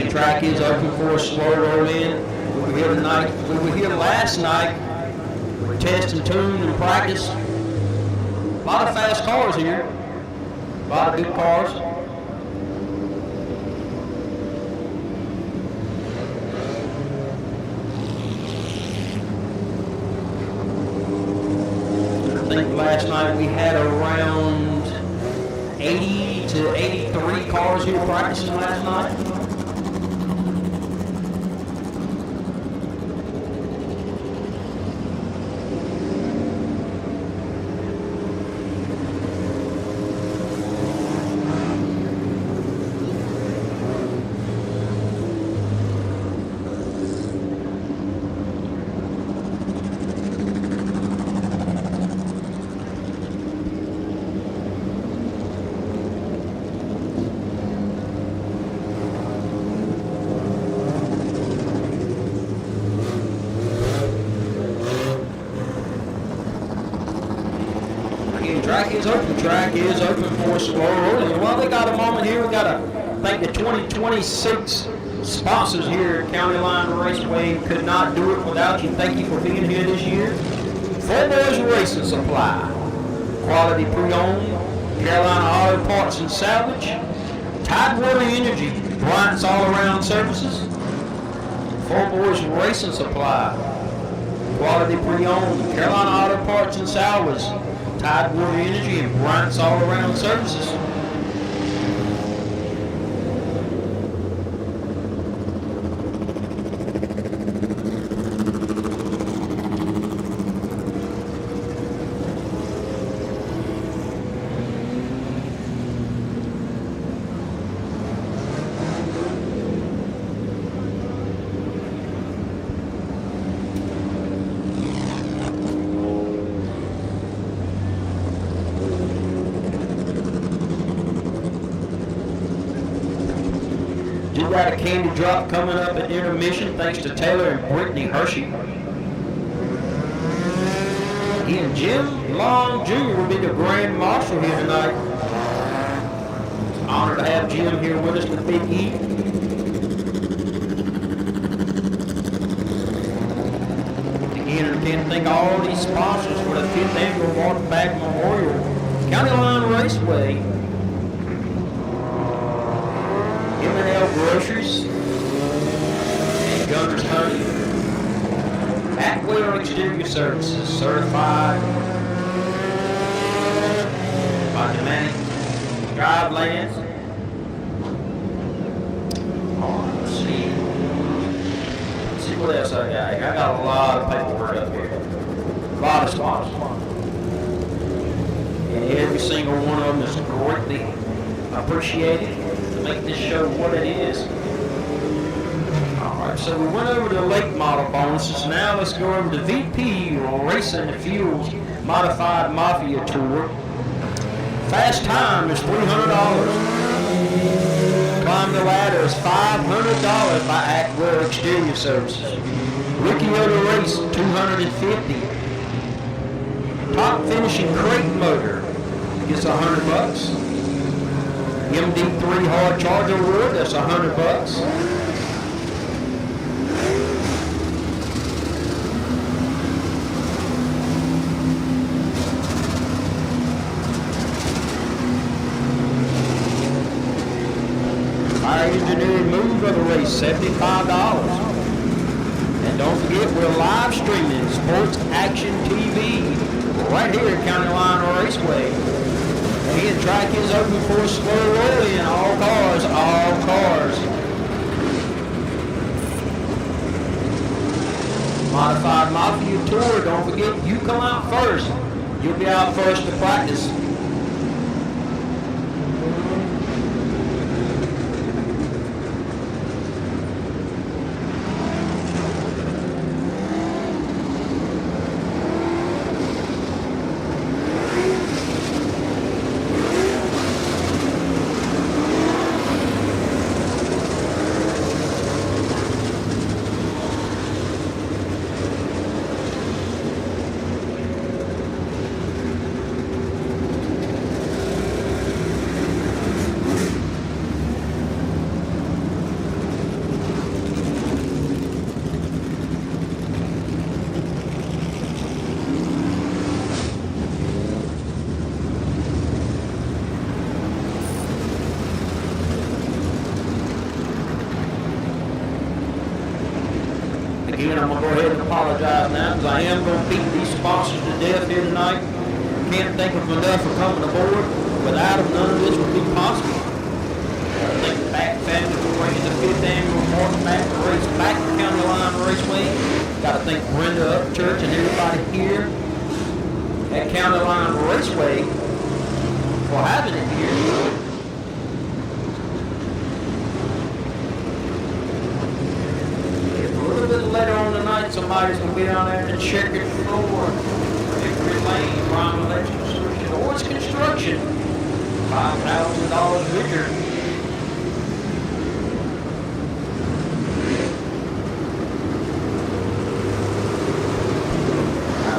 Again, track is open for a slow roll in. We were here tonight. We were here last night. We test and tune and practice. A lot of fast cars here. A lot of good cars. I think last night we had around 80 to 83 cars here practicing last night. Track is open for slow rolling. While they got a moment here, we got to thank the 2026 sponsors here at County Line Raceway. Could not do it without you. Thank you for being here this year. Full Boys Racing Supply, Quality Pre-Owned, Carolina Auto Parts and Salvage, Tidewater Energy, Bryant's All Around Services, Full Boys Racing Supply, Quality Pre-Owned, Carolina Auto Parts and Salvage, Tidewater Energy, and Bryant's All Around Services. Got a candy drop coming up at intermission thanks to Taylor and Brittany Hershey. He and Jim Long Jr. will be the Grand Marshal here tonight. It's an honor to have Jim here with us, the Big E. Again, I can't thank all these sponsors for the 5th annual Walk Back Memorial. County Line Raceway, M&L Groceries, and Gunner's Honey. Atwell Exterior Services, certified by Dominic Drivelands. Oh, let's see. Let's see what else I got. I got a lot of paperwork up here. A lot of sponsors. And every single one of them is greatly appreciated to make this show what it is. Alright, so we went over to the late model bonuses. Now let's go over to VP Racing Fuels Modified Mafia Tour. Fast time is $300. Climb the ladder is $500 by Atwell Exterior Services. Rookie of the race, $250. Top finishing crate motor gets $100. MD3 hard charger award, that's $100. Fire engineering move of the race, $75. And don't forget, we're live streaming Sports Action TV right here at County Line Raceway. Again, track is open for slow rolling. All cars, all cars. Modified Mafia Tour, don't forget, you come out first. You'll be out first to practice. again, I'm going to go ahead and apologize now because I am going to beat these sponsors to death here tonight. Can't think of enough for coming aboard. Without them, none of this would be possible. I think the Back family for bringing the 5th annual March Back race back to County Line Raceway. Got to thank Brenda Upchurch and everybody here at County Line Raceway for having it here. Later on tonight, somebody's going to be down there and check it floor. Victory Lane, Prime Electric Solution, or it's construction. $5,000 bigger.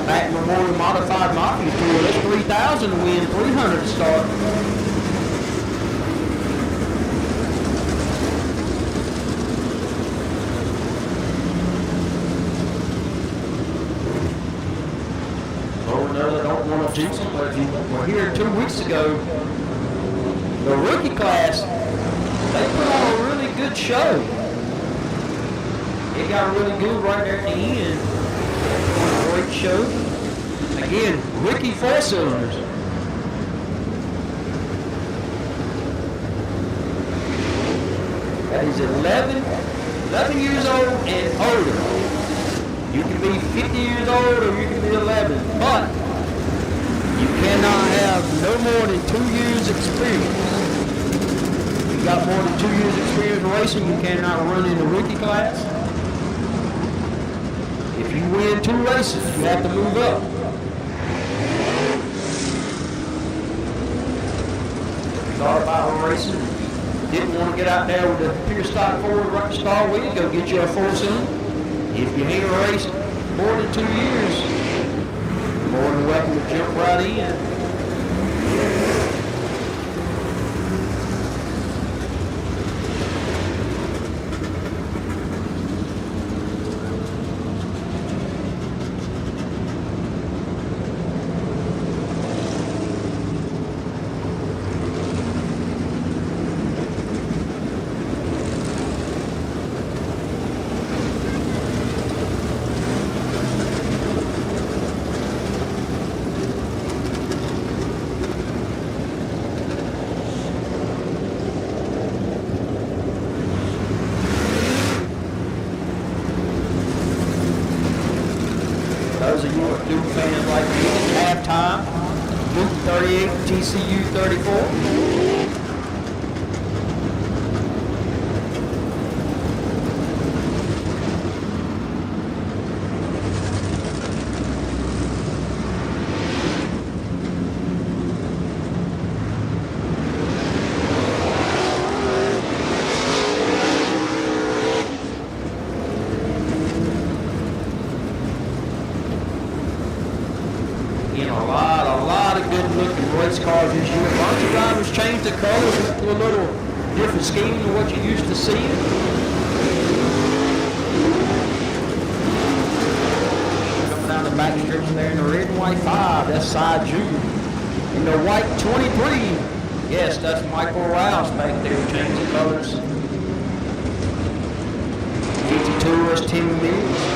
Back Memorial Modified Mafia Tour, that's $3,000 to win, $300 to start. But if you were here 2 weeks ago, the rookie class, they put on a really good show. It got really good right there at the end. Great show. Again, rookie 4-cylinders. That is 11 years old and older. You can be 50 years old or you can be 11, but you cannot have no more than 2 years experience. If you got more than 2 years experience racing, you cannot run in the rookie class. If you win 2 races, you have to move up. Thought about racing, didn't want to get out there with the pure stock forward right to start with, go get you a 4-cylinder. If you ain't raced more than 2 years, more than welcome to jump right in. Those of you who are Duke fans like me, halftime, Duke 38, TCU 34. A lot of good looking race cars this year. A bunch of drivers changed the colors to a little different scheme than what you used to see. Coming down the back stretch there in the red and white 5, that's Cy Jr. In the white 23, yes, that's Michael Rouse back there, changed the colors. 52 is Tim Mills.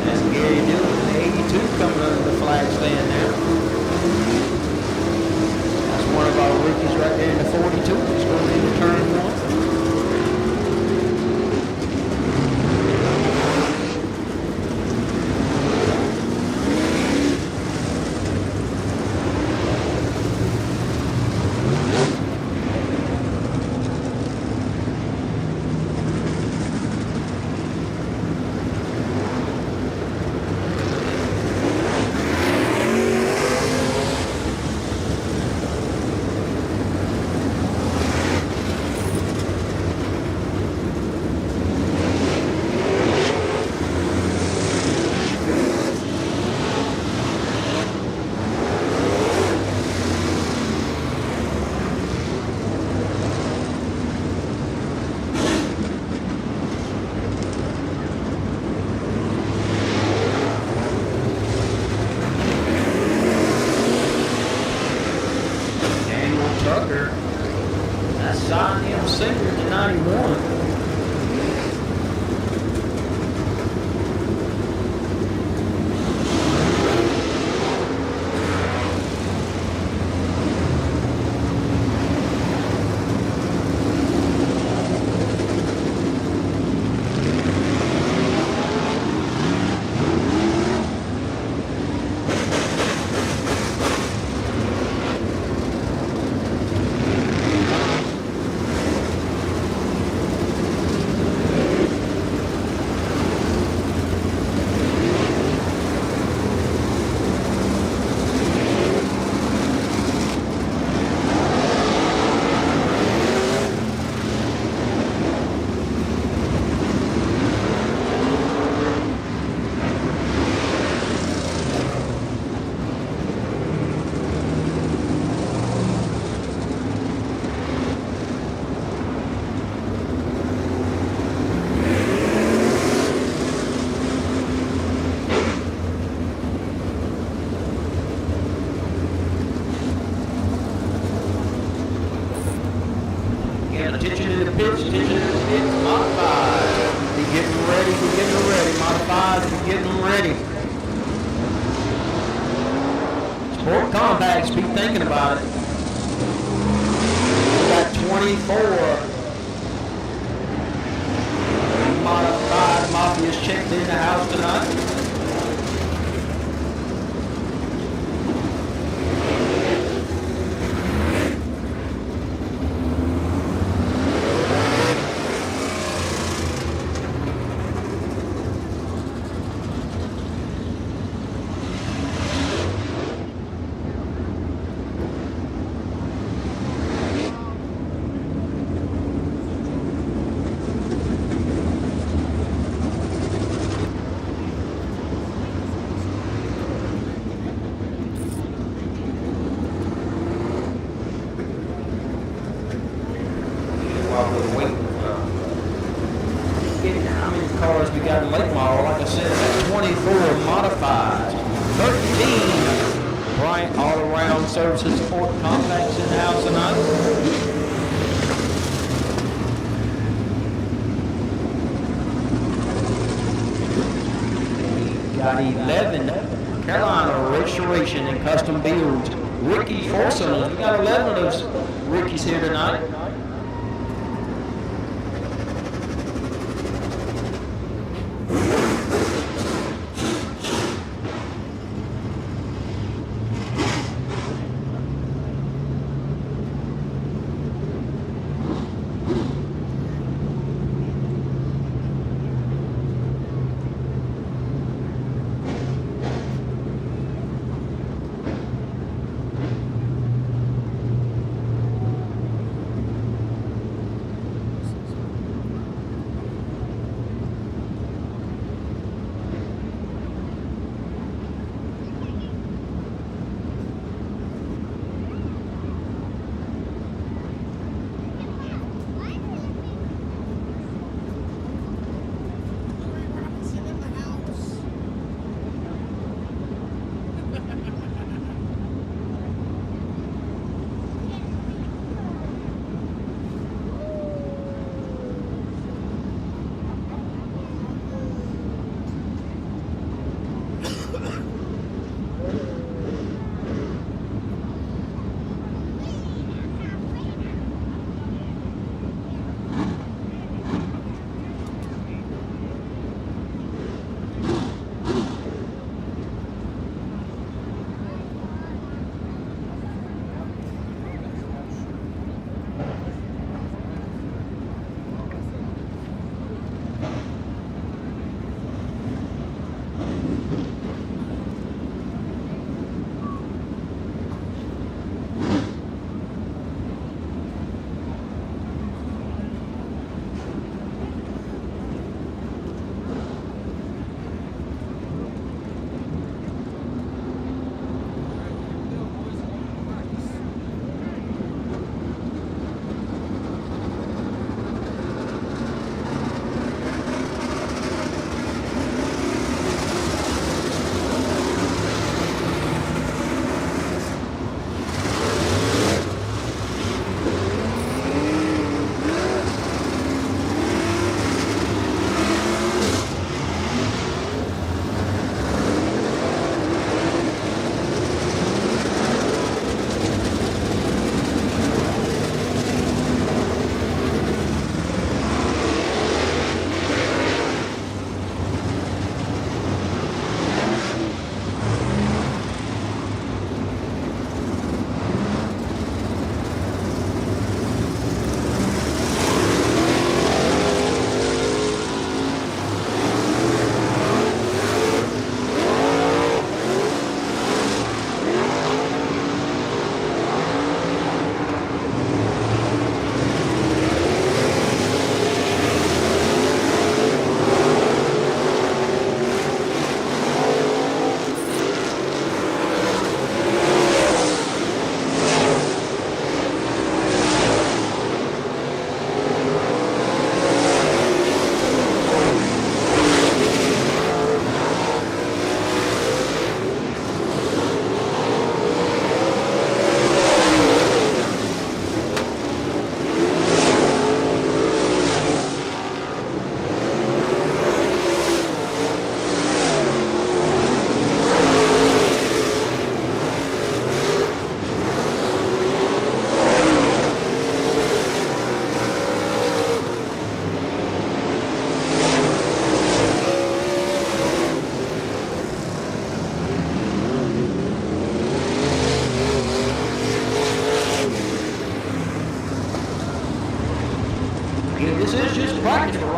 That's Gary Dillon, the 82 coming under the flag stand now. That's one of our rookies right there in the 42. It's going to be the turn 1. ready. Sport Compacts, be thinking about it. We got 24 modified Mafias checked in the house tonight. While we're waiting, getting how many cars we got in late model. Like I said, that's 24 modified, 13 Bryant all-around services support compacts in the house tonight. Got 11 Carolina restoration and custom builds. Ricky Forson. We got 11 of those Rickies here tonight.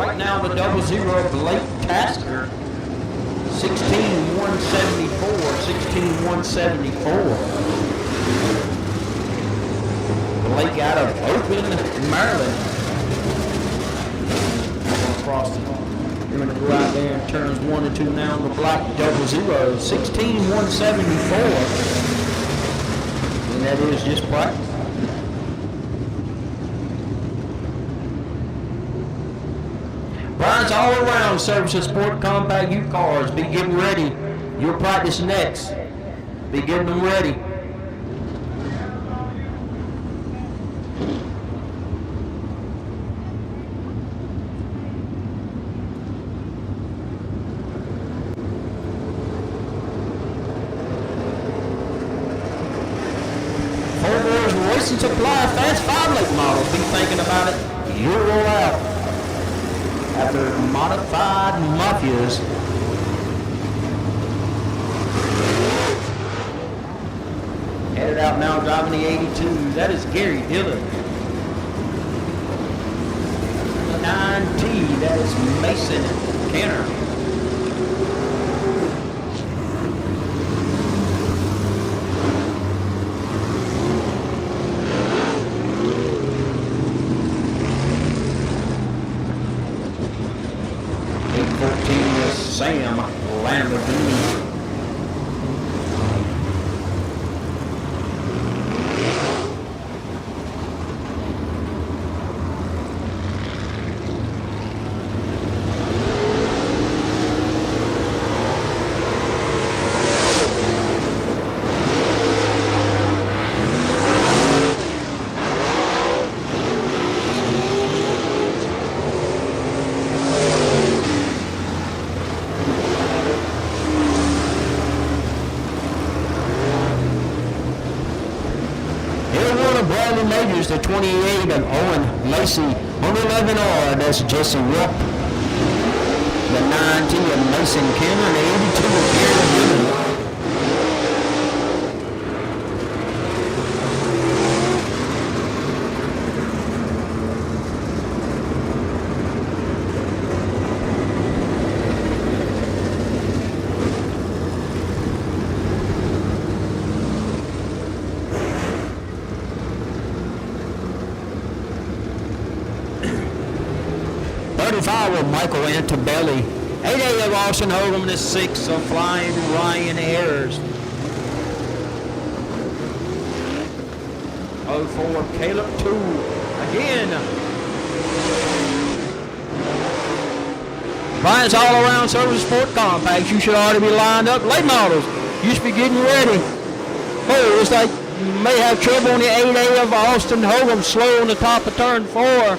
right now the 00 Blake Tasker. 16,174. 16,174. Blake out of Oakland, Maryland. Across the You're going to go out there in turns 1 and 2 now on the black 00. 16,174. And that is just practice. Brian's all around service and sport compact U cars. Be getting ready. Your practice next. Be getting them ready. Racing Supply Fast 5 late models. Be thinking about it. You'll roll out after modified Mafias. Headed out now driving the 82. That is Gary Dillon. 9T. That is Mason Kenner. Sam Lamborghini. Majors, the 28 of Owen Lacey, 111R, that's Jesse Rupp. The 90 of Mason Kenner, and the 82 of Gary Dillon. With Michael Antabelli. 8A of Austin Hogan, and the 6 of Flying Ryan Ayers. 04 Caleb 2. Again. Brian's all around service sport compacts. You should already be lined up. Late models. You should be getting ready. Oh, looks like you may have trouble on the 8A of Austin Hogan. Slow on the top of turn 4.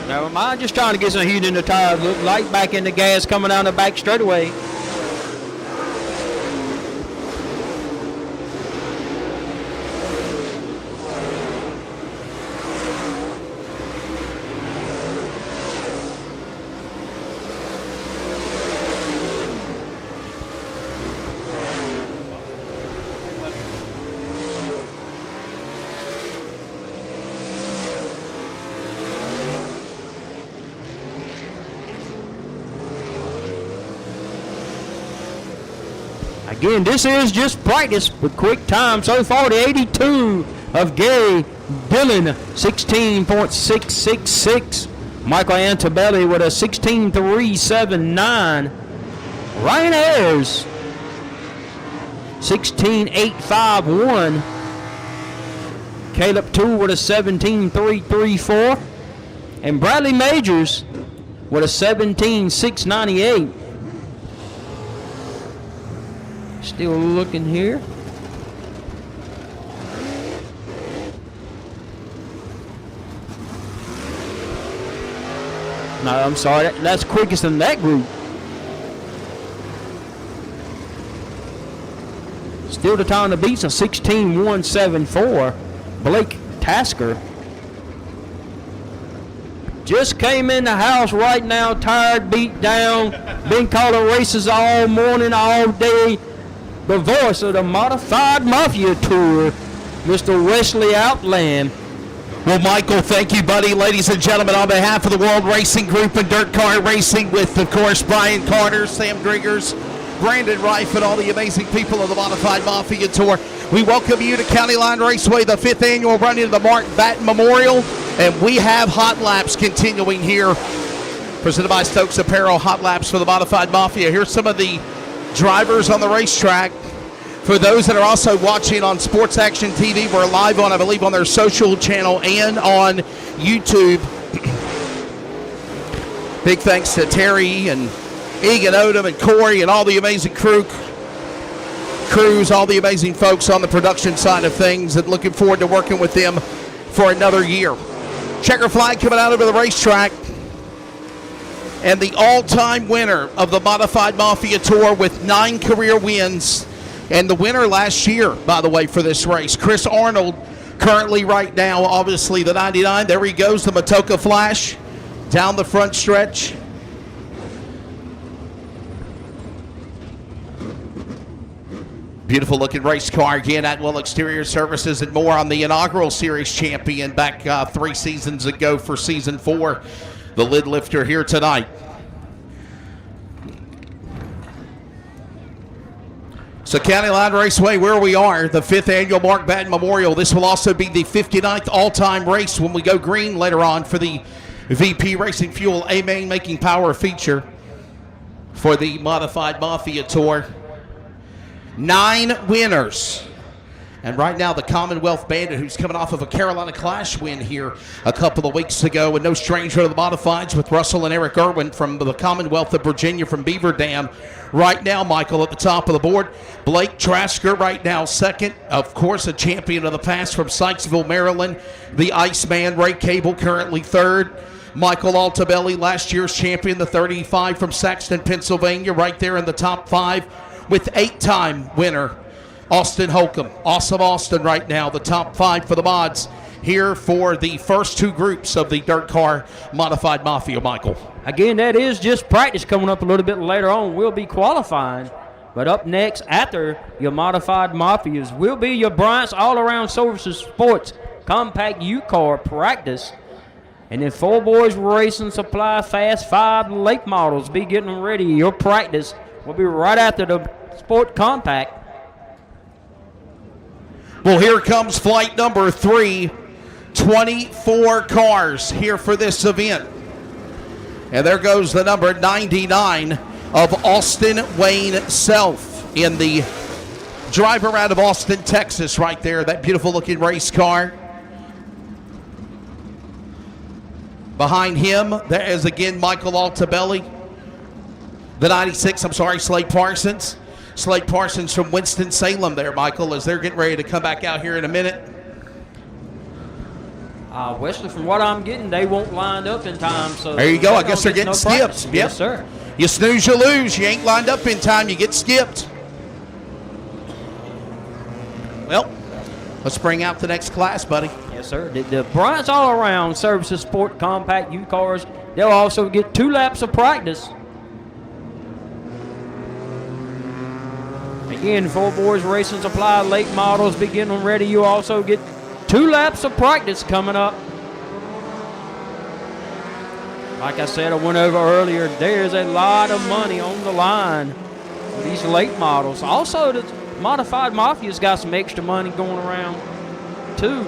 Now, am I just trying to get some heat in the tires? Look like back in the gas coming down the back straightaway. Again, this is just practice with quick time. So far, the 82 of Gary Dillon, 16.666. Michael Antabelli with a 16.379. Ryan Ayers, 16.851. Caleb 2 with a 17.334. And Bradley Majors with a 17.698. Still looking here. No, I'm sorry. That's quickest in that group. Still the time to beat, a 16.174. Blake Tasker. Just came in the house right now, tired, beat down, been calling races all morning, all day. The voice of the Modified Mafia Tour, Mr. Wesley Outland. Well, Michael, thank you, buddy. Ladies and gentlemen, on behalf of the World Racing Group and Dirt Car Racing with, of course, Brian Carter, Sam Driggers, Brandon Reif, and all the amazing people of the Modified Mafia Tour, we welcome you to County Line Raceway, the 5th annual running of the Mark Batten Memorial, and we have hot laps continuing here, presented by Stokes Apparel, hot laps for the Modified Mafia. Here's some of the drivers on the racetrack. For those that are also watching on Sports Action TV, we're live on, I believe, on their social channel and on YouTube. Big thanks to Terry and Egan Odom and Corey and all the amazing crews, all the amazing folks on the production side of things, and looking forward to working with them for another year. Checker flag coming out over the racetrack. And the all-time winner of the Modified Mafia Tour with 9 career wins. And the winner last year, by the way, for this race, Chris Arnold, currently right now, obviously the 99. There he goes, the Matoka Flash, down the front stretch. Beautiful looking race car again, Atwell Exterior Services and more on the inaugural series champion back 3 seasons ago for season 4. The lid lifter here tonight. So County Line Raceway, where we are, the 5th annual Mark Batten Memorial. This will also be the 59th all-time race when we go green later on for the VP Racing Fuel A-Main Making Power feature for the Modified Mafia Tour. 9 winners. And right now the Commonwealth Bandit, who's coming off of a Carolina Clash win here a couple of weeks ago, and no stranger to the Modifieds with Russell and Eric Irwin from the Commonwealth of Virginia from Beaver Dam. Right now, Michael, at the top of the board. Blake Trasker right now second. Of course, a champion of the past from Sykesville, Maryland. The Iceman, Ray Cable, currently third. Michael Altabelli, last year's champion, the 35 from Saxton, Pennsylvania, right there in the top 5 with 8-time winner Austin Holcomb. Awesome Austin right now, the top 5 for the mods here for the first 2 groups of the Dirt Car Modified Mafia, Michael. Again, that is just practice. Coming up a little bit later on, we'll be qualifying. But up next, after your Modified Mafias, will be your Bryant's All-Around Services Sports Compact U-Car practice. And then 4 Boys Racing Supply Fast 5 late models be getting ready. Your practice will be right after the Sport Compact. Well, here comes flight number 3. 24 cars here for this event. And there goes the number 99 of Austin Wayne Self in the driver out of Austin, Texas right there. That beautiful looking race car. Behind him, there is again Michael Altabelli. The 96, Slade Parsons. Slade Parsons from Winston-Salem there, Michael, as they're getting ready to come back out here in a minute. Wesley, from what I'm getting, they won't line up in time. So there you go. I guess they're getting skipped. Yep. Yes, sir. You snooze, you lose. You ain't lined up in time, you get skipped. Well, let's bring out the next class, buddy. Yes, sir. The Bryant's All-Around Services Sport Compact U-Cars, they'll also get 2 laps of practice. Again, 4 Boys Racing Supply late models be getting ready. You also get 2 laps of practice coming up. Like I said, I went over earlier, there's a lot of money on the line for these late models. Also, the Modified Mafia's got some extra money going around, too.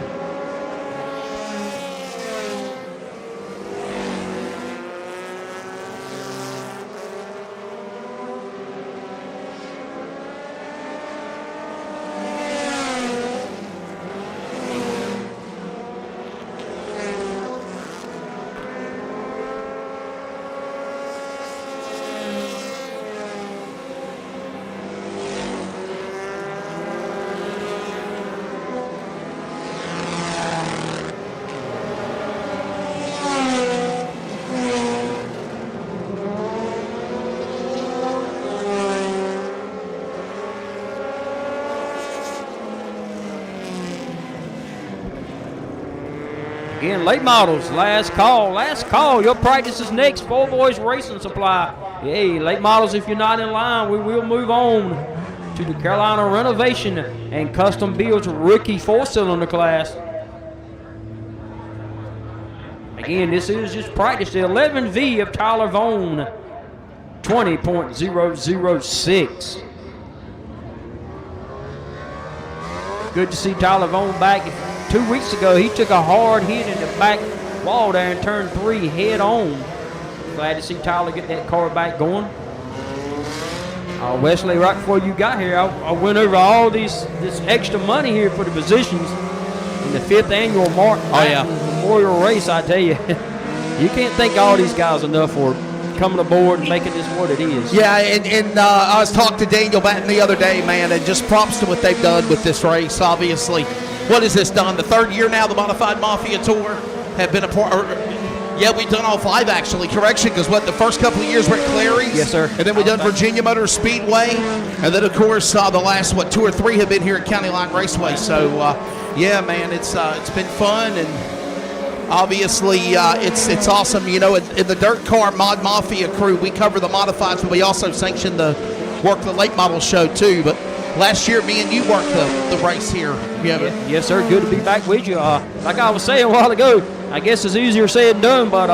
Again, late models, last call, last call. Your practice is next. Four Boys Racing Supply. Hey, late models, if you're not in line, we will move on to the Carolina Renovation and Custom Builds Rookie 4-cylinder class. Again, this is just practice. The 11V of Tyler Vaughn, 20.006. Good to see Tyler Vaughn back. 2 weeks ago, he took a hard hit in the back wall there in turn 3 head on. Glad to see Tyler get that car back going. Wesley, right before you got here, I went over all this extra money here for the positions in the 5th annual Memorial Race. I tell you, you can't thank all these guys enough for coming aboard and making this what it is. Yeah, and I was talking to Daniel Batten the other day, man, and just props to what they've done with this race. Obviously, what has this done? The 3rd year now, the Modified Mafia Tour have been a part. Yeah, we've done all 5 actually. Correction, because the first couple of years were at Clary's. Yes, sir. And then we've done Virginia Motor Speedway, and then of course the last 2 or 3 have been here at County Line Raceway. So yeah, man, it's been fun, and obviously it's awesome. You know, in the Dirt Car Mod Mafia crew, we cover the modifieds, but we also sanction the late model show too. But last year, me and you worked the race here. Yes, sir. Good to be back with you. Like I was saying a while ago, I guess it's easier said than done, but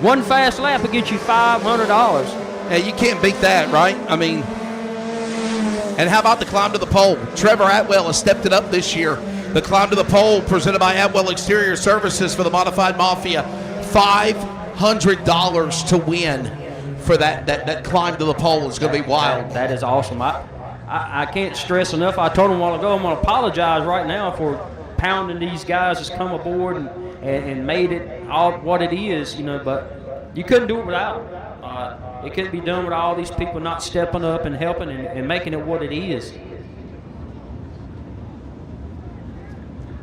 one fast lap will get you $500. Yeah, you can't beat that, right? I mean, and how about the climb to the pole? Trevor Atwell has stepped it up this year. The climb to the pole presented by Atwell Exterior Services for the Modified Mafia. $500 to win for that climb to the pole is going to be wild. That is awesome. I can't stress enough. I told him a while ago I'm going to apologize right now for pounding these guys that's come aboard and made it all what it is, you know, but you couldn't do it without them. It couldn't be done with all these people not stepping up and helping and making it what it is.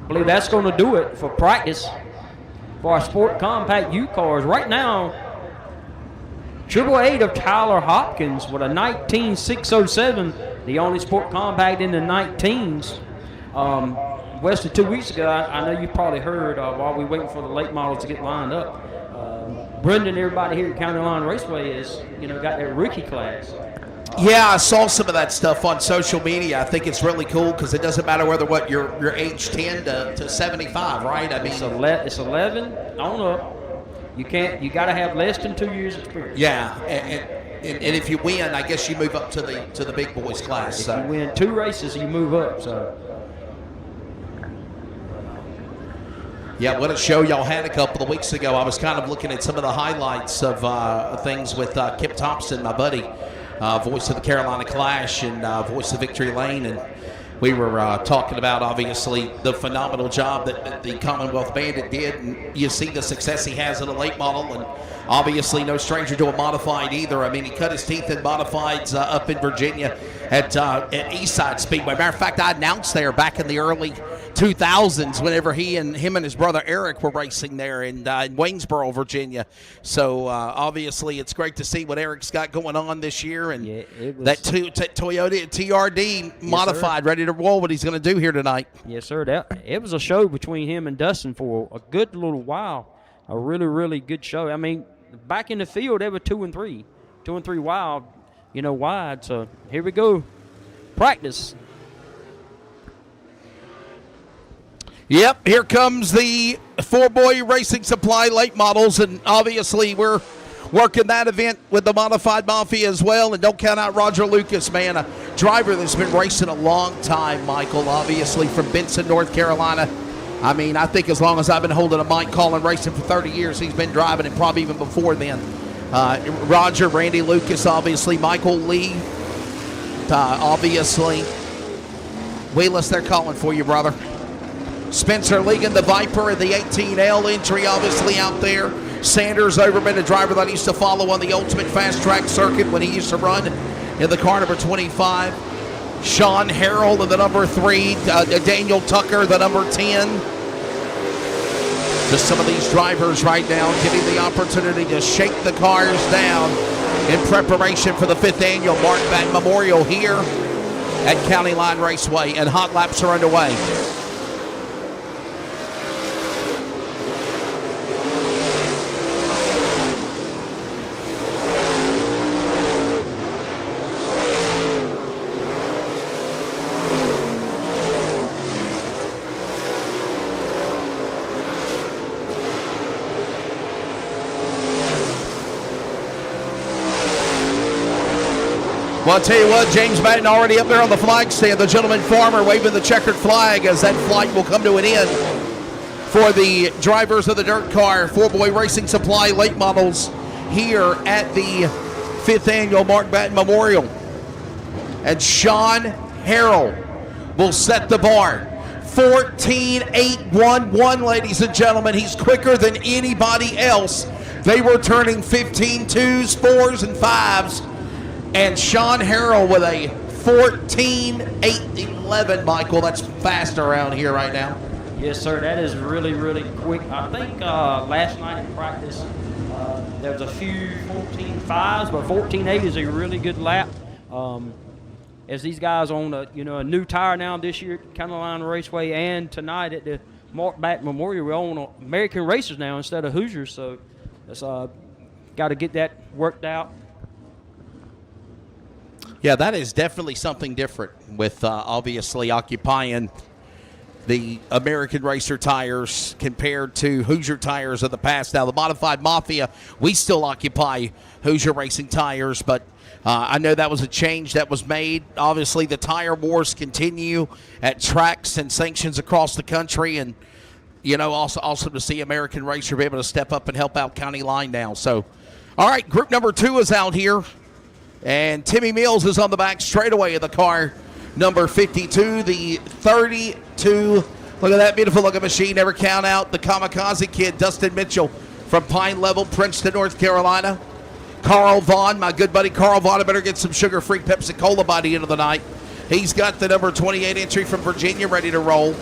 I believe that's going to do it for practice for our Sport Compact U cars. Right now, 888 of Tyler Hopkins with a 19607, the only Sport Compact in the 19s. Wesley, 2 weeks ago, I know you probably heard while we waiting for the late models to get lined up. Brendan, everybody here at County Line Raceway is, got their rookie class. Yeah, I saw some of that stuff on social media. I think it's really cool because it doesn't matter whether you're age 10 to 75, right? I mean, it's 11 on up. You got to have less than 2 years experience. Yeah, and if you win, I guess you move up to the big boys class. If you win 2 races, you move up. So. Yeah, what a show y'all had a couple of weeks ago. I was kind of looking at some of the highlights of things with Kip Thompson, my buddy, voice of the Carolina Clash and voice of Victory Lane, and we were talking about, obviously, the phenomenal job that the Commonwealth Bandit did, and you see the success he has in a late model, and obviously no stranger to a modified either. I mean, he cut his teeth in modifieds up in Virginia at Eastside Speedway. Matter of fact, I announced there back in the early 2000s whenever him and his brother Eric were racing there in Waynesboro, Virginia. So obviously it's great to see what Eric's got going on this year, and that Toyota TRD modified, ready to roll what he's going to do here tonight. Yes, sir. It was a show between him and Dustin for a good little while. A really, really good show. I mean, back in the field, they were 2 and 3 wide, wide. So here we go. Practice. Yep, here comes the 4-boy Racing Supply late models, and obviously we're working that event with the Modified Mafia as well. And don't count out Roger Lucas, man, a driver that's been racing a long time, Michael, obviously from Benson, North Carolina. I mean, I think as long as I've been holding a mic calling racing for 30 years, he's been driving, and probably even before then. Roger, Randy Lucas, obviously, Michael Lee, obviously. Wheeless, they're calling for you, brother. Spencer Ligon, the Viper, in the 18L entry, obviously out there. Sanders Overman, a driver that I used to follow on the Ultimate Fast Track circuit when he used to run in the car number 25. Sean Harrell in the number 3. Daniel Tucker, the number 10. Just some of these drivers right now getting the opportunity to shake the cars down in preparation for the 5th annual Mark Batten Memorial here at County Line Raceway, and hot laps are underway. Well, I'll tell you what, James Madden already up there on the flag stand. The gentleman farmer waving the checkered flag as that flight will come to an end for the drivers of the dirt car, 4-Boy Racing Supply late models here at the 5th Annual Mark Batten Memorial. And Sean Harrell will set the bar. 14.811, ladies and gentlemen. He's quicker than anybody else. They were turning 15 2s, 4s, and 5s. And Sean Harrell with a 14.811, Michael. That's fast around here right now. Yes, sir. That is really, really quick. I think last night in practice, there was a few 14.5s, but 14.8 is a really good lap. As these guys on a new tire now this year at County Line Raceway, and tonight at the Mark Batten Memorial, we're on American racers now instead of Hoosiers. So it's got to get that worked out. Yeah, that is definitely something different with obviously occupying the American Racer tires compared to Hoosier tires of the past. Now, the Modified Mafia, we still occupy Hoosier Racing tires, but I know that was a change that was made. Obviously, the tire wars continue at tracks and sanctions across the country, and, also to see American Racer be able to step up and help out County Line now. So, all right, group number 2 is out here. And Timmy Mills is on the back straightaway of the car, number 52, the 32. Look at that beautiful looking machine. Never count out the Kamikaze Kid, Dustin Mitchell from Pine Level, Princeton, North Carolina. Carl Vaughn, my good buddy Carl Vaughn. I better get some sugar-free Pepsi-Cola by the end of the night. He's got the number 28 entry from Virginia ready to roll.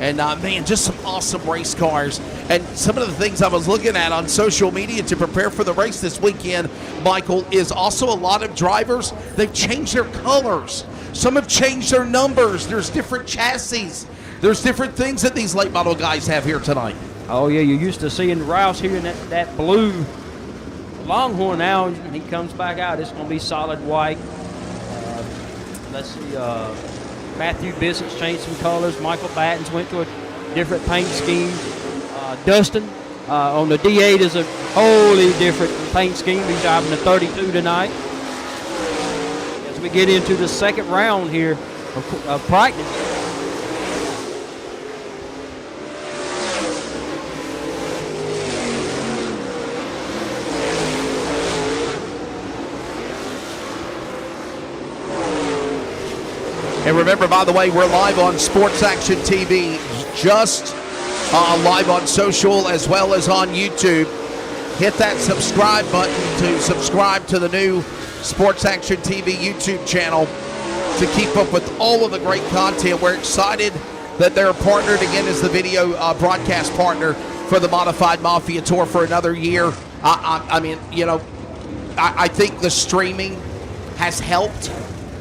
And, man, just some awesome race cars. And some of the things I was looking at on social media to prepare for the race this weekend, Michael, is also a lot of drivers, they've changed their colors. Some have changed their numbers. There's different chassis. There's different things that these late model guys have here tonight. Oh, yeah, you're used to seeing Rouse here in that blue Longhorn now, and he comes back out. It's going to be solid white. Let's see. Matthew Bissett's changed some colors. Michael Battens went to a different paint scheme. Dustin on the D8 is a wholly different paint scheme. He's driving the 32 tonight. As we get into the second round here of practice. And remember, by the way, we're live on Sports Action TV, just live on social as well as on YouTube. Hit that subscribe button to subscribe to the new Sports Action TV YouTube channel to keep up with all of the great content. We're excited that they're partnered again as the video broadcast partner for the Modified Mafia Tour for another year. I think the streaming has helped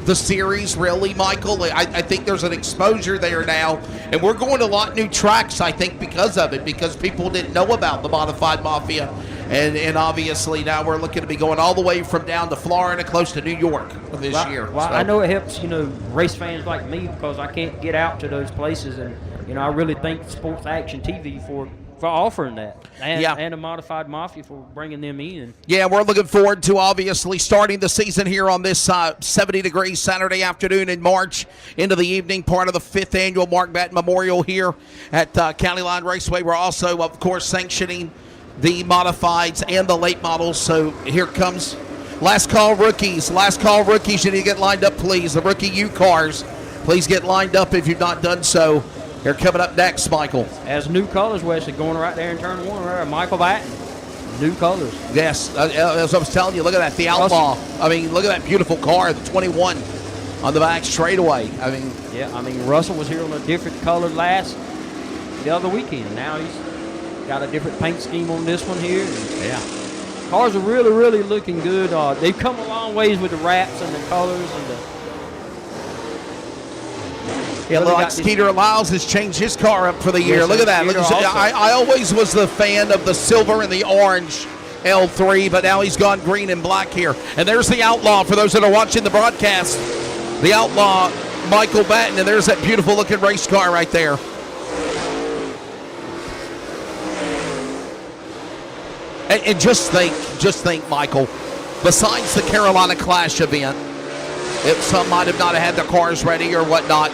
the series, really, Michael. I think there's an exposure there now, and we're going to a lot of new tracks, I think, because of it, because people didn't know about the Modified Mafia, and obviously now we're looking to be going all the way from down to Florida, close to New York this year. Well, so I know it helps, race fans like me, because I can't get out to those places, and, I really thank Sports Action TV for offering that, and the Modified Mafia for bringing them in. Yeah, we're looking forward to obviously starting the season here on this 70-degree Saturday afternoon in March into the evening, part of the 5th Annual Mark Batten Memorial here at County Line Raceway. We're also, of course, sanctioning the modifieds and the late models, so here comes last call rookies. Last call rookies, you need to get lined up, please. The rookie U cars, please get lined up if you've not done so. They're coming up next, Michael. As new colors, Wesley, going right there in turn 1, right? Michael Batten. New colors. Yes, as I was telling you, look at that, the Outlaw. I mean, look at that beautiful car, the 21 on the back straightaway. Russell was here on a different color the other weekend. Now he's got a different paint scheme on this one here. Yeah. Cars are really, really looking good. They've come a long ways with the wraps and the colors and the. Yeah, like Skeeter Lyles has changed his car up for the year. Look at that. I always was the fan of the silver and the orange L3, but now he's gone green and black here. And there's the Outlaw for those that are watching the broadcast. The Outlaw, Michael Batten, and there's that beautiful looking race car right there. And just think, Michael, besides the Carolina Clash event, If some might have not had their cars ready or whatnot.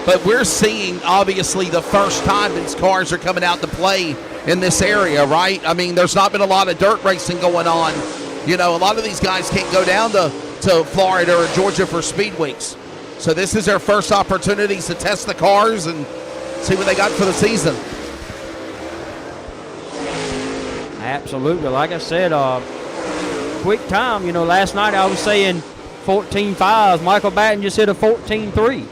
But we're seeing, obviously, the first time these cars are coming out to play in this area, right? I mean, there's not been a lot of dirt racing going on. You know, a lot of these guys can't go down to Florida or Georgia for speed weeks. So this is their first opportunities to test the cars and see what they got for the season. Absolutely. Like I said, quick time. You know, last night I was saying 14.5s. Michael Batten just hit a 14.3.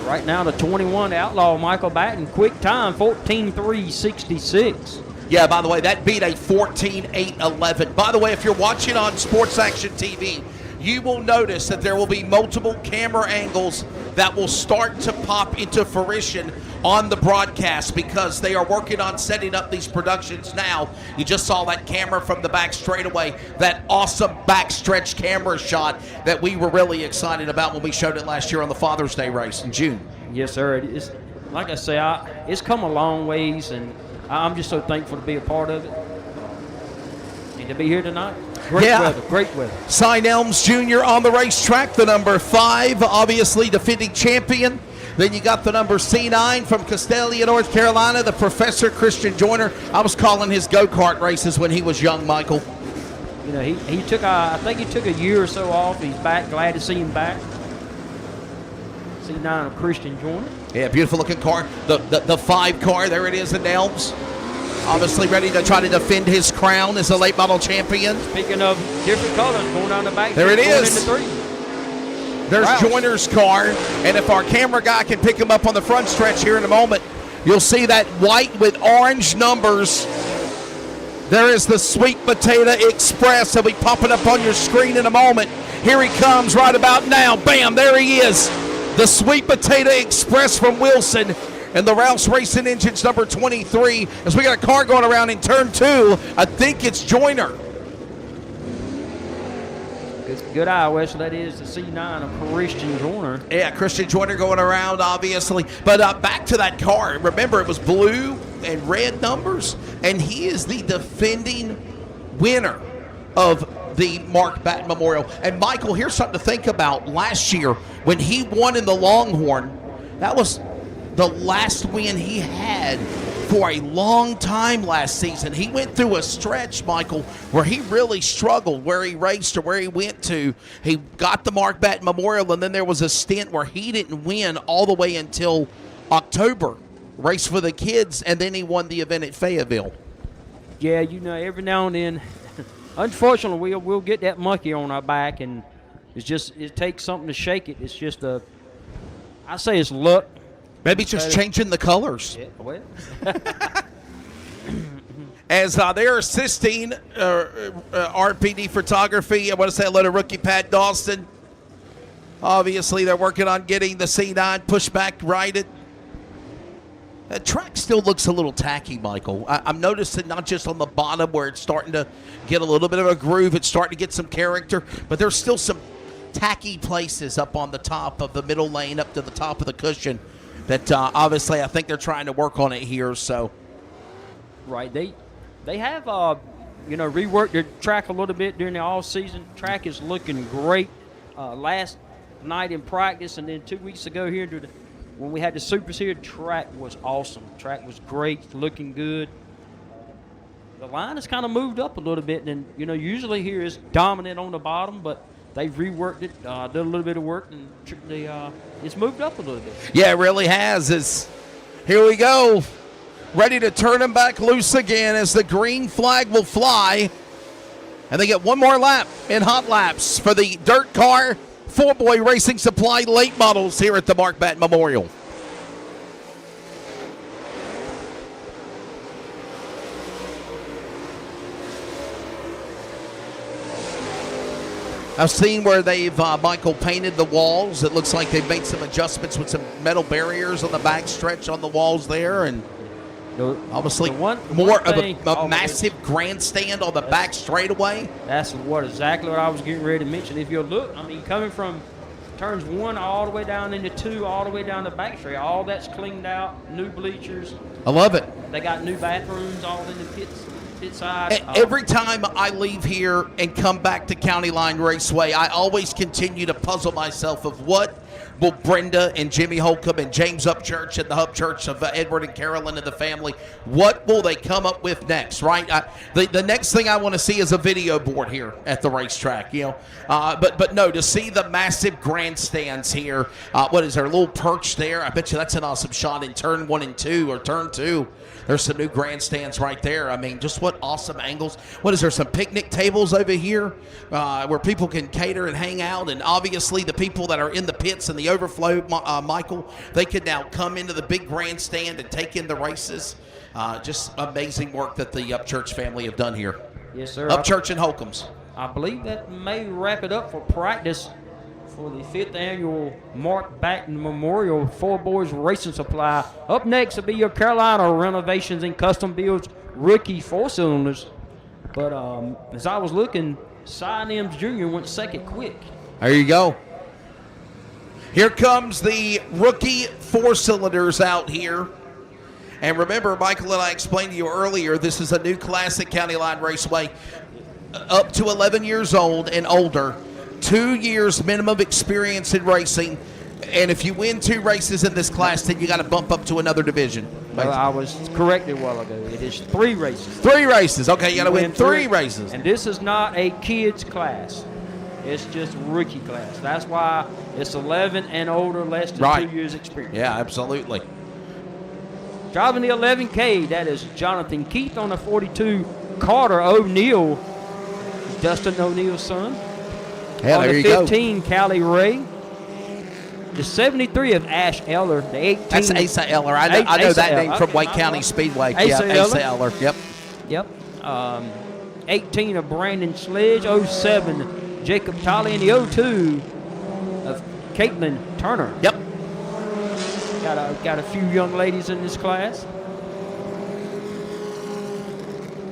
Right now, the 21 Outlaw Michael Batten, quick time, 14.366. Yeah, by the way, that beat a 14.811. By the way, if you're watching on Sports Action TV, you will notice that there will be multiple camera angles that will start to pop into fruition on the broadcast because they are working on setting up these productions now. You just saw that camera from the back straightaway, that awesome backstretch camera shot that we were really excited about when we showed it last year on the Father's Day race in June. Yes, sir. It's, like I say, it's come a long ways, and I'm just so thankful to be a part of it. And to be here tonight. Great weather. Cy Nelms Jr. on the racetrack, the number 5, obviously defending champion. Then you got the number C9 from Castalia, North Carolina, the Professor Christian Joyner. I was calling his go-kart races when he was young, Michael. You know, he took, I think he took a year or so off. He's back. Glad to see him back. C9 of Christian Joyner. Yeah, beautiful looking car. The 5 car, there it is in Nelms. Obviously ready to try to defend his crown as a late model champion. Speaking of different colors, going down the back. There it is. Into 3. There's Joyner's car, and if our camera guy can pick him up on the front stretch here in a moment, you'll see that white with orange numbers. There is the Sweet Potato Express. He'll be popping up on your screen in a moment. Here he comes right about now. Bam, there he is. The Sweet Potato Express from Wilson. And the Rouse Racing Engines number 23. As we got a car going around in turn 2, I think it's Joyner. Good eye, Wes. That is the C9 of Christian Joyner. Yeah, Christian Joyner going around, obviously. But back to that car. Remember, it was blue and red numbers, and he is the defending winner of the Mark Batten Memorial. And, Michael, here's something to think about. Last year, when he won in the Longhorn, that was the last win he had for a long time last season. He went through a stretch, Michael, where he really struggled where he raced or where he went to. He got the Mark Batten Memorial, and then there was a stint where he didn't win all the way until October. Race for the kids, and then he won the event at Fayetteville. Yeah, you know, every now and then, unfortunately, we'll get that monkey on our back, and it takes something to shake it. It's just I say it's luck. Maybe it's just changing the colors. Yeah, well. As they're assisting RPD Photography, I want to say hello to rookie Pat Dawson. Obviously, they're working on getting the C9 pushed back, righted. The track still looks a little tacky, Michael. I'm noticing not just on the bottom where it's starting to get a little bit of a groove, it's starting to get some character, but there's still some tacky places up on the top of the middle lane, up to the top of the cushion. That obviously I think they're trying to work on it here. So, right, they have reworked their track a little bit during the all season. Track is looking great. Last night in practice, and then 2 weeks ago here when we had the supers here, track was awesome. Track was great, looking good. The line has kind of moved up a little bit, and usually here is dominant on the bottom, but they've reworked it, did a little bit of work, and it's moved up a little bit. Yeah, it really has. Here we go. Ready to turn them back loose again as the green flag will fly. And they get one more lap in hot laps for the dirt car 4-boy Racing Supply late models here at the Mark Batten Memorial. I've seen where they've, Michael, painted the walls. It looks like they've made some adjustments with some metal barriers on the back stretch on the walls there. And obviously more of a massive grandstand on the back straightaway. That's exactly what I was getting ready to mention. If you look, coming from turns 1 all the way down into 2, all the way down the back straight, all that's cleaned out, new bleachers. I love it. They got new bathrooms all in the pits. pit side. Every time I leave here and come back to County Line Raceway, I always continue to puzzle myself of what will Brenda and Jimmy Holcomb and James Upchurch and the Upchurch of Edward and Carolyn and the family, what will they come up with next, right? The next thing I want to see is a video board here at the racetrack, you know. But no, to see the massive grandstands here, what is there, a little perch there? I bet you that's an awesome shot in turn 1 and 2 or turn 2. There's some new grandstands right there. I mean, just what awesome angles. What is there, some picnic tables over here where people can cater and hang out? And obviously the people that are in the pits and the overflow, Michael, they can now come into the big grandstand and take in the races. Just amazing work that the Upchurch family have done here. Yes, sir. Upchurch and Holcombs. I believe that may wrap it up for practice for the 5th annual Mark Batten Memorial 4 Boys Racing Supply. Up next will be your Carolina Renovations and Custom Builds rookie 4-cylinders. But as I was looking, Cy Nims Jr. went second quick. There you go. Here comes the rookie 4-cylinders out here. And remember, Michael and I explained to you earlier, this is a new class at County Line Raceway. Up to 11 years old and older. 2 years minimum experience in racing, and if you win 2 races in this class, then you got to bump up to another division. Well, I was corrected a while ago. It is 3 races. 3 races. Okay, you got to win 3 races. And this is not a kids class. It's just rookie class. That's why it's 11 and older, less than 2 years experience. Yeah, absolutely. Driving the 11K, that is Jonathan Keith on the 42. Carter O'Neill, Dustin O'Neill's son. Yeah, on there the you go. 15, Callie Ray. The 73 of Ash Eller. The 18. That's Asa Eller. I know that name from White County Speedway. Asa Eller. Yep. Yep. 18 of Brandon Sledge. 07, Jacob Tolley. And the 02 of Caitlin Turner. Yep. Got a few young ladies in this class.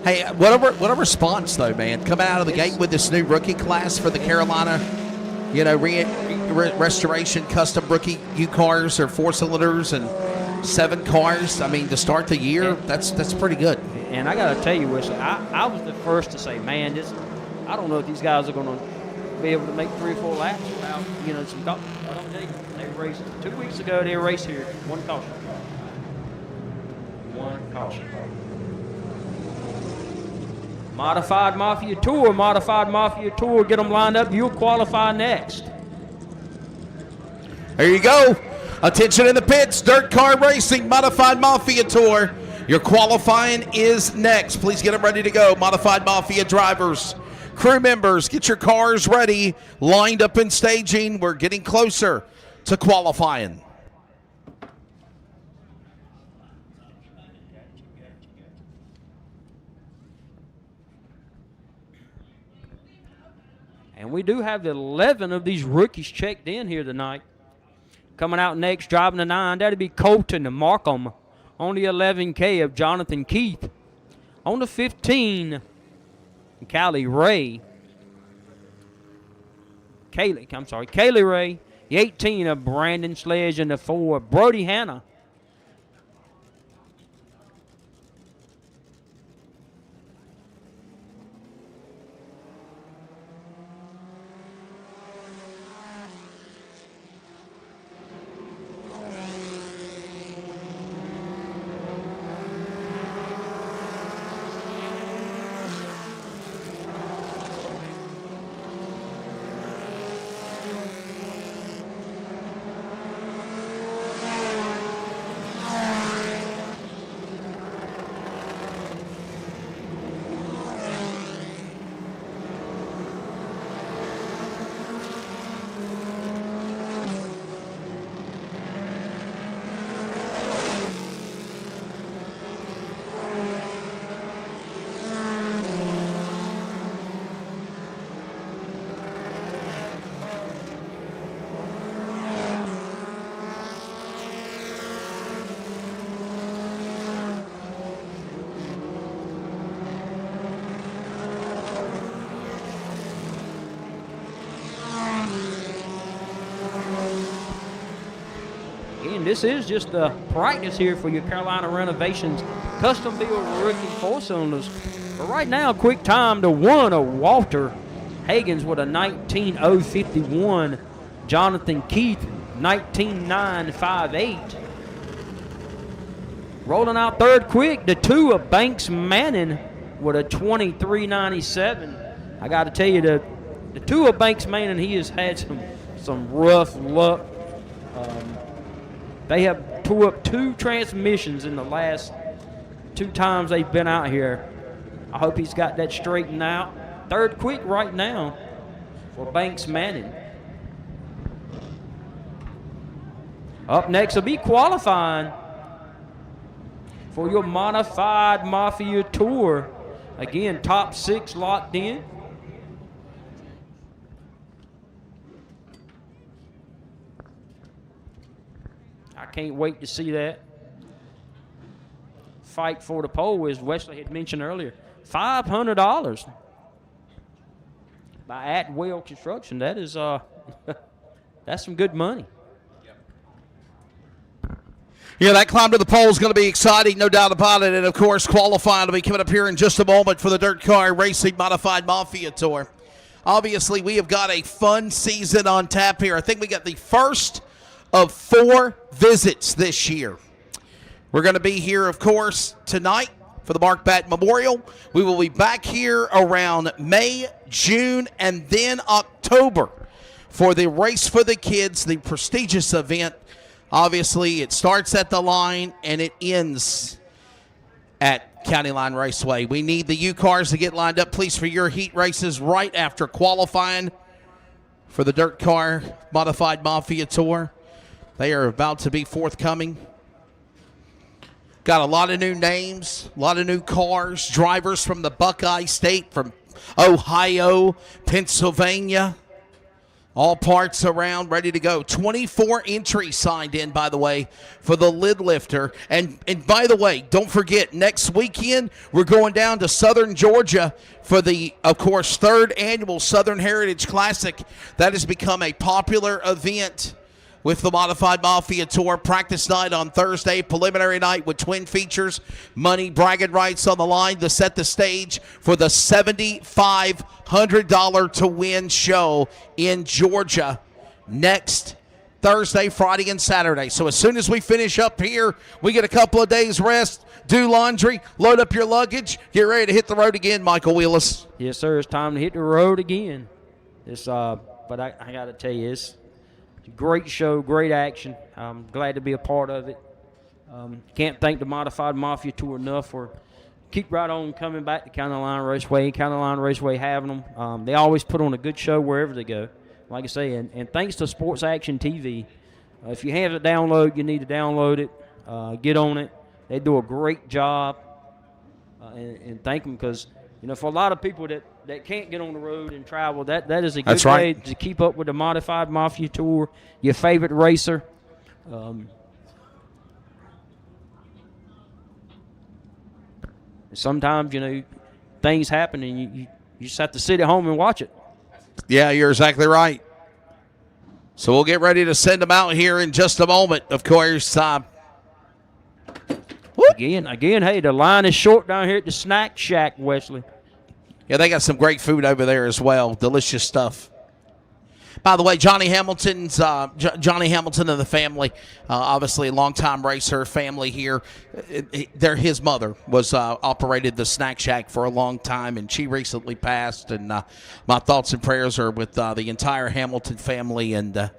Hey, what a response, though, man. Coming out of the gate with this new rookie class for the Carolina, restoration custom rookie U-cars or 4-cylinders and 7 cars. I mean, to start the year, that's pretty good. And I got to tell you, Wesley, I was the first to say, man, I don't know if these guys are going to be able to make 3 or 4 laps without, some doctor. They raced 2 weeks ago. They raced here. 1 caution. 1 caution. Modified Mafia Tour. Get them lined up. You'll qualify next. There you go. Attention in the pits. Dirt car racing. Modified Mafia Tour. Your qualifying is next. Please get them ready to go. Modified Mafia drivers, crew members, get your cars ready. Lined up in staging. We're getting closer to qualifying. And we do have 11 of these rookies checked in here tonight. Coming out next, driving the 9, that'd be Colton Markham. On the 11K of Jonathan Keith. On the 15, Callie Ray. Kaylee Ray. The 18 of Brandon Sledge, and the 4, Brody Hanna. This is just the practice here for your Carolina Renovations custom build rookie 4-cylinders. But right now, quick time to one of Walter Hagens with a 19.051. Jonathan Keith, 19.958. Rolling out third quick, the two of Banks Manning with a 23.97. I got to tell you, the two of Banks Manning, he has had some rough luck. They have tore up 2 transmissions in the last 2 times they've been out here. I hope he's got that straightened out. Third quick right now for Banks Manning. Up next will be qualifying for your Modified Mafia Tour. Again, top 6 locked in. I can't wait to see that. Fight for the pole, as Wesley had mentioned earlier. $500 by Atwell Construction. That is that's some good money. Yeah, that climb to the pole is going to be exciting, no doubt about it. And, of course, qualifying will be coming up here in just a moment for the Dirt Car Racing Modified Mafia Tour. Obviously, we have got a fun season on tap here. I think we got the first of 4 visits this year. We're going to be here, of course, tonight for the Mark Batten Memorial. We will be back here around May, June, and then October for the Race for the Kids, the prestigious event. Obviously, it starts at the line and it ends at County Line Raceway. We need the U cars to get lined up, please, for your heat races right after qualifying for the Dirt Car Modified Mafia Tour. They are about to be forthcoming. Got a lot of new names, a lot of new cars, drivers from the Buckeye State, from Ohio, Pennsylvania. All parts around, ready to go. 24 entries signed in, by the way, for the lid lifter. And by the way, don't forget, next weekend, we're going down to Southern Georgia for the, of course, 3rd annual Southern Heritage Classic. That has become a popular event with the Modified Mafia Tour. Practice night on Thursday, preliminary night with twin features, money, bragging rights on the line to set the stage for the $7,500 to win show in Georgia next Thursday, Friday, and Saturday. So as soon as we finish up here, we get a couple of days rest, do laundry, load up your luggage, get ready to hit the road again, Michael Wheelis. Yes, sir. It's time to hit the road again. But I got to tell you, it's a great show, great action. I'm glad to be a part of it. Can't thank the Modified Mafia Tour enough for keep right on coming back to County Line Raceway. County Line Raceway having them. They always put on a good show wherever they go. Like I say, and thanks to Sports Action TV. If you have it download, you need to download it. Get on it. They do a great job. And thank them because, you know, for a lot of people that can't get on the road and travel, that is a good way to keep up with the Modified Mafia Tour, your favorite racer. Sometimes, you know, things happen and you just have to sit at home and watch it. Yeah, you're exactly right. So we'll get ready to send them out here in just a moment, of course. Again, hey, the line is short down here at the Snack Shack, Wesley. Yeah, they got some great food over there as well. Delicious stuff. By the way, Johnny Hamilton and the family, obviously a longtime racer family here. His mother was operated the Snack Shack for a long time, and she recently passed. And my thoughts and prayers are with the entire Hamilton family, and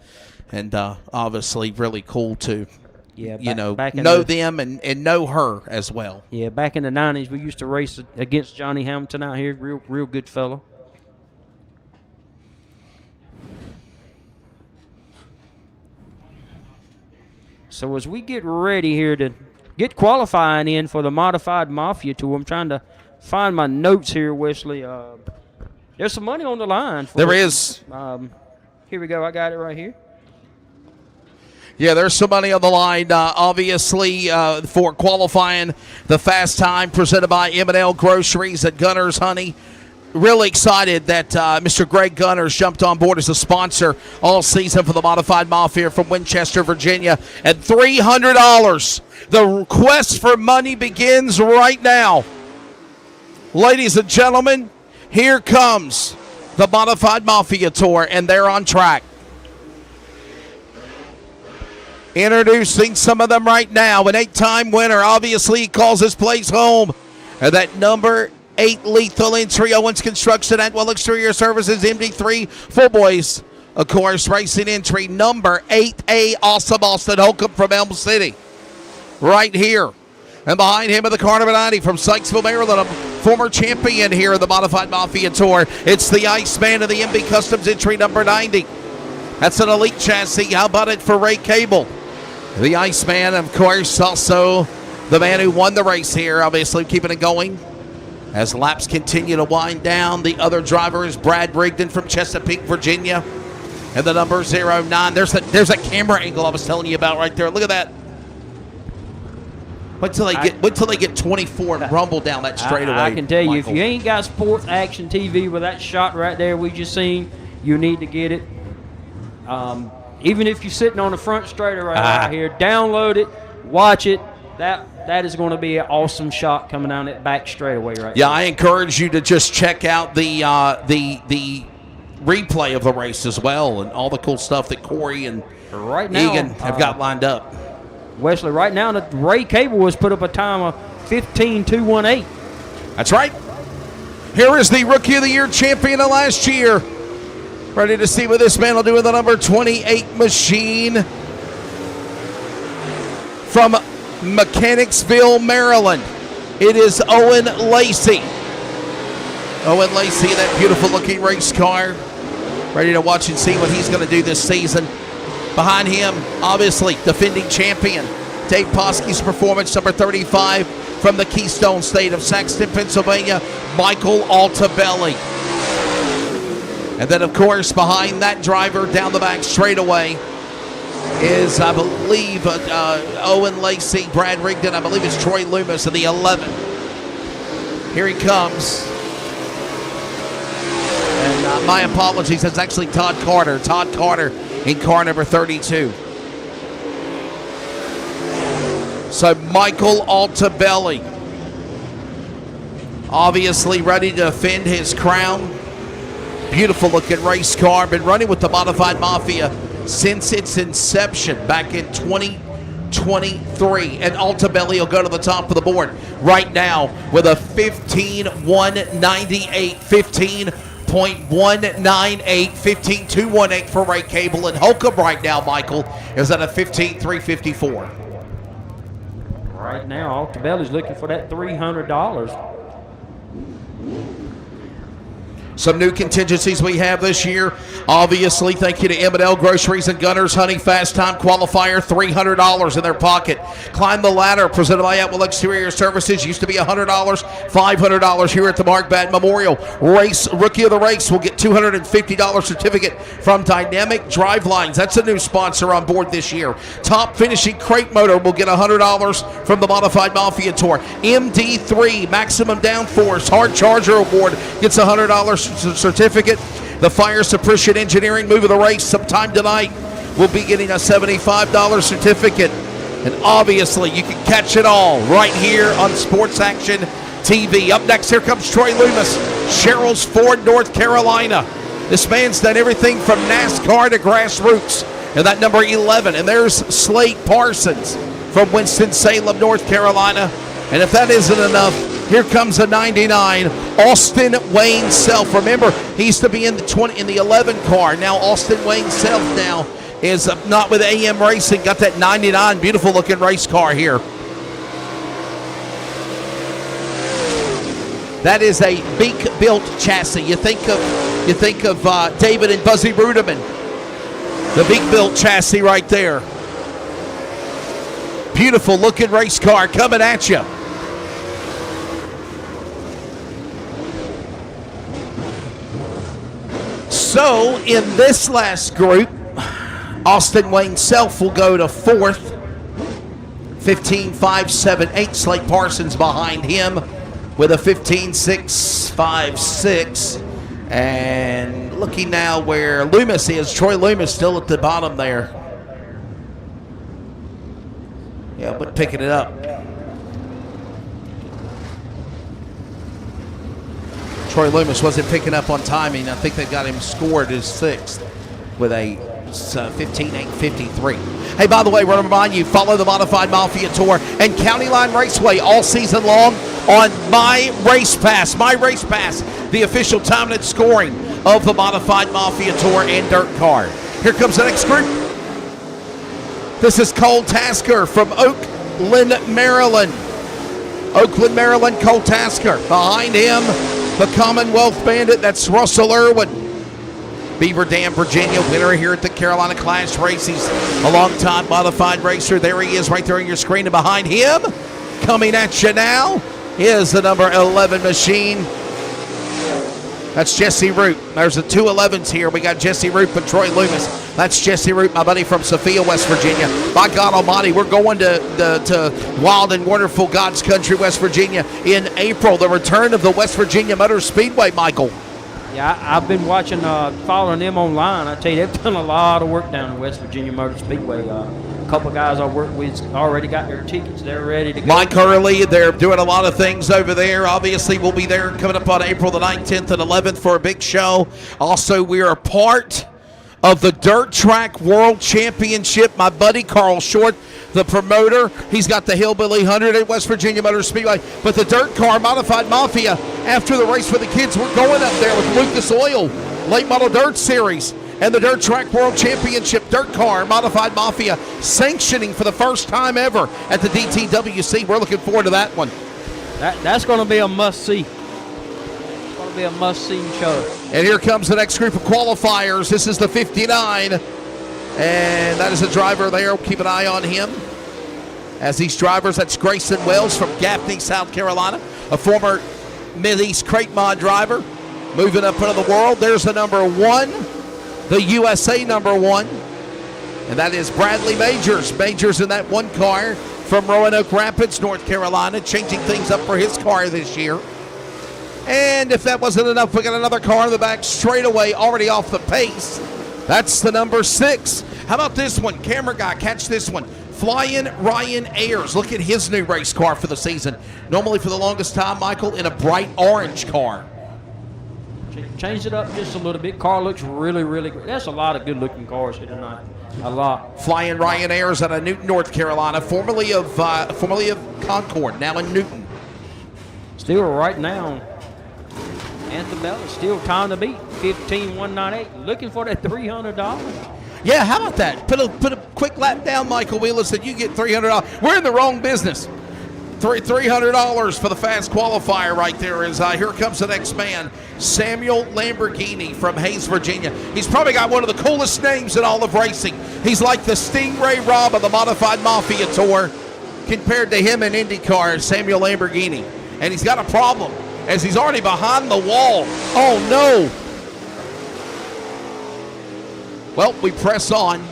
obviously really cool to know them and know her as well. Yeah, back in the 90s, we used to race against Johnny Hamilton out here. Real good fellow. So as we get ready here to get qualifying in for the Modified Mafia Tour, I'm trying to find my notes here, Wesley. There's some money on the line. There is. Here we go. I got it right here. Yeah, there's some money on the line, obviously, for qualifying the fast time presented by M&L Groceries at Gunner's Honey. Really excited that Mr. Greg Gunners jumped on board as a sponsor all season for the Modified Mafia from Winchester, Virginia, at $300. The quest for money begins right now. Ladies and gentlemen, here comes the Modified Mafia Tour, and they're on track. Introducing some of them right now. An 8-time winner. Obviously, he calls his place home. And that number 8 lethal entry, Owens Construction, Antwell Exterior Services, MD3, Full Boys, of course, racing entry number 8A, Awesome Austin Holcomb from Elm City. Right here. And behind him in the car number 90 from Sykesville, Maryland, a former champion here in the Modified Mafia Tour. It's the Iceman of the MB Customs entry number 90. That's an elite chassis. How about it for Ray Cable? The Iceman, of course, also the man who won the race here, obviously keeping it going. As laps continue to wind down, the other driver is Brad Rigdon from Chesapeake, Virginia. And the number 09. There's that camera angle I was telling you about right there. Look at that. Wait till they get 24 and rumble down that straightaway. I can tell you, Michael. if you ain't got Sports Action TV with that shot right there we just seen, you need to get it. Even if you're sitting on the front straightaway right here, download it, watch it. That is going to be an awesome shot coming down that back straightaway right there. Yeah, I encourage you to just check out the replay of the race as well, and all the cool stuff that Corey and right now, Egan have got lined up. Wesley, right now, the Ray Cable has put up a time of 15.218. That's right. Here is the Rookie of the Year champion of last year. Ready to see what this man will do with the number 28 machine from Mechanicsville, Maryland. It is Owen Lacey. Owen Lacey, that beautiful looking race car. Ready to watch and see what he's going to do this season. Behind him, obviously, defending champion Dave Poske's Performance, number 35 from the Keystone State of Saxton, Pennsylvania, Michael Altabelli. And then, of course, behind that driver down the back straightaway is, I believe, Owen Lacey, Brad Rigdon. I believe it's Troy Loomis in the 11. Here he comes. And my apologies, that's actually Todd Carter. Todd Carter in car number 32. So Michael Altabelli, obviously ready to defend his crown. Beautiful looking race car. Been running with the Modified Mafia since its inception back in 2023. And Altabelli will go to the top of the board right now with a 15.198, 15.198, 15.218 for Ray Cable. And Holcomb right now, Michael, is at a 15.354. Right now, Altabelli's looking for that $300. Some new contingencies we have this year. Obviously, thank you to M&L Groceries and Gunners Honey Fast Time Qualifier, $300 in their pocket. Climb the Ladder, presented by Atwell Exterior Services. Used to be $100, $500 here at the Mark Batten Memorial. Race Rookie of the Race will get $250 certificate from Dynamic Drive Lines. That's a new sponsor on board this year. Top Finishing Crate Motor will get $100 from the Modified Mafia Tour. MD3 Maximum Downforce Hard Charger Award gets $100 certificate. The Fire Suppression Engineering Move of the Race sometime tonight will be getting a $75 certificate. And obviously you can catch it all right here on Sports Action TV. Up next, here comes Troy Loomis, Sherrills Ford, North Carolina. This man's done everything from NASCAR to grassroots. And that number 11. And there's Slade Parsons from Winston-Salem, North Carolina. And if that isn't enough, here comes a 99, Austin Wayne Self. Remember, he used to be in the 11 car. Now Austin Wayne Self now is not with AM Racing. Got that 99, beautiful looking race car here. That is a Beak built chassis. You think of David and Buzzy Ruderman. The Beak built chassis right there. Beautiful looking race car coming at you. So, in this last group, Austin Wayne Self will go to 4th, 15.578. Slate Parsons behind him with a 15.656. And looking now where Loomis is, Troy Loomis still at the bottom there. Yeah, but picking it up. Troy Loomis wasn't picking up on timing. I think they got him scored as 6th with a 15.853. Hey, by the way, I want to remind you, follow the Modified Mafia Tour and County Line Raceway all season long on My Race Pass. My Race Pass, the official time and scoring of the Modified Mafia Tour and Dirt Car. Here comes the next group. This is Cole Tasker from Oakland, Maryland. Oakland, Maryland, Cole Tasker. Behind him, the Commonwealth Bandit, that's Russell Irwin. Beaver Dam, Virginia, winner here at the Carolina Clash Race. He's a long-time modified racer. There he is right there on your screen. And behind him, coming at you now, is the number 11 machine. That's Jesse Root. There's the 2 11s here. We got Jesse Root and Troy Loomis. That's Jesse Root, my buddy from Sophia, West Virginia. By God Almighty, we're going to wild and wonderful God's country, West Virginia, in April. The return of the West Virginia Motor Speedway, Michael. Yeah, I've been watching, following them online. I tell you, they've done a lot of work down in West Virginia Motor Speedway. A couple of guys I work with already got their tickets. They're ready to go. Mike Hurley, they're doing a lot of things over there. Obviously, we'll be there coming up on April the 9th, 10th, and 11th for a big show. Also, we are a part of the Dirt Track World Championship. My buddy Carl Short, the promoter, he's got the Hillbilly 100 at West Virginia Motor Speedway. But the Dirt Car Modified Mafia, after the race for the kids, we're going up there with Lucas Oil, Late Model Dirt Series, and the Dirt Track World Championship Dirt Car Modified Mafia sanctioning for the first time ever at the DTWC. We're looking forward to that one. That's going to be a must-see. It's going to be a must-see show. And here comes the next group of qualifiers. This is the 59. And that is a driver there. Keep an eye on him. As these drivers, that's Grayson Wells from Gaffney, South Carolina, a former Mid-East Crate Mod driver, moving up into the world. There's the number 1, the USA number 1, and that is Bradley Majors. Majors in that one car from Roanoke Rapids, North Carolina, changing things up for his car this year. And if that wasn't enough, we got another car in the back straight away, already off the pace. That's the number 6. How about this one? Camera guy, catch this one. Flying Ryan Ayers. Look at his new race car for the season. Normally for the longest time, Michael, in a bright orange car. Changed it up just a little bit. Car looks really, really good. That's a lot of good-looking cars here tonight. A lot. Flying Ryan Ayers out of Newton, North Carolina, formerly of Concord, now in Newton. Still right now, Anthem still time to beat. 15,198. Looking for that $300. Yeah, how about that? Put a quick lap down, Michael Wheeler, said you get $300. We're in the wrong business. $300 for the fast qualifier right there. Is here comes the next man, Samuel Lamborghini from Hayes, Virginia. He's probably got one of the coolest names in all of racing. He's like the Stingray Rob of the Modified Mafia Tour compared to him in IndyCar, Samuel Lamborghini. And he's got a problem as he's already behind the wall. Oh, no. Well, we press on,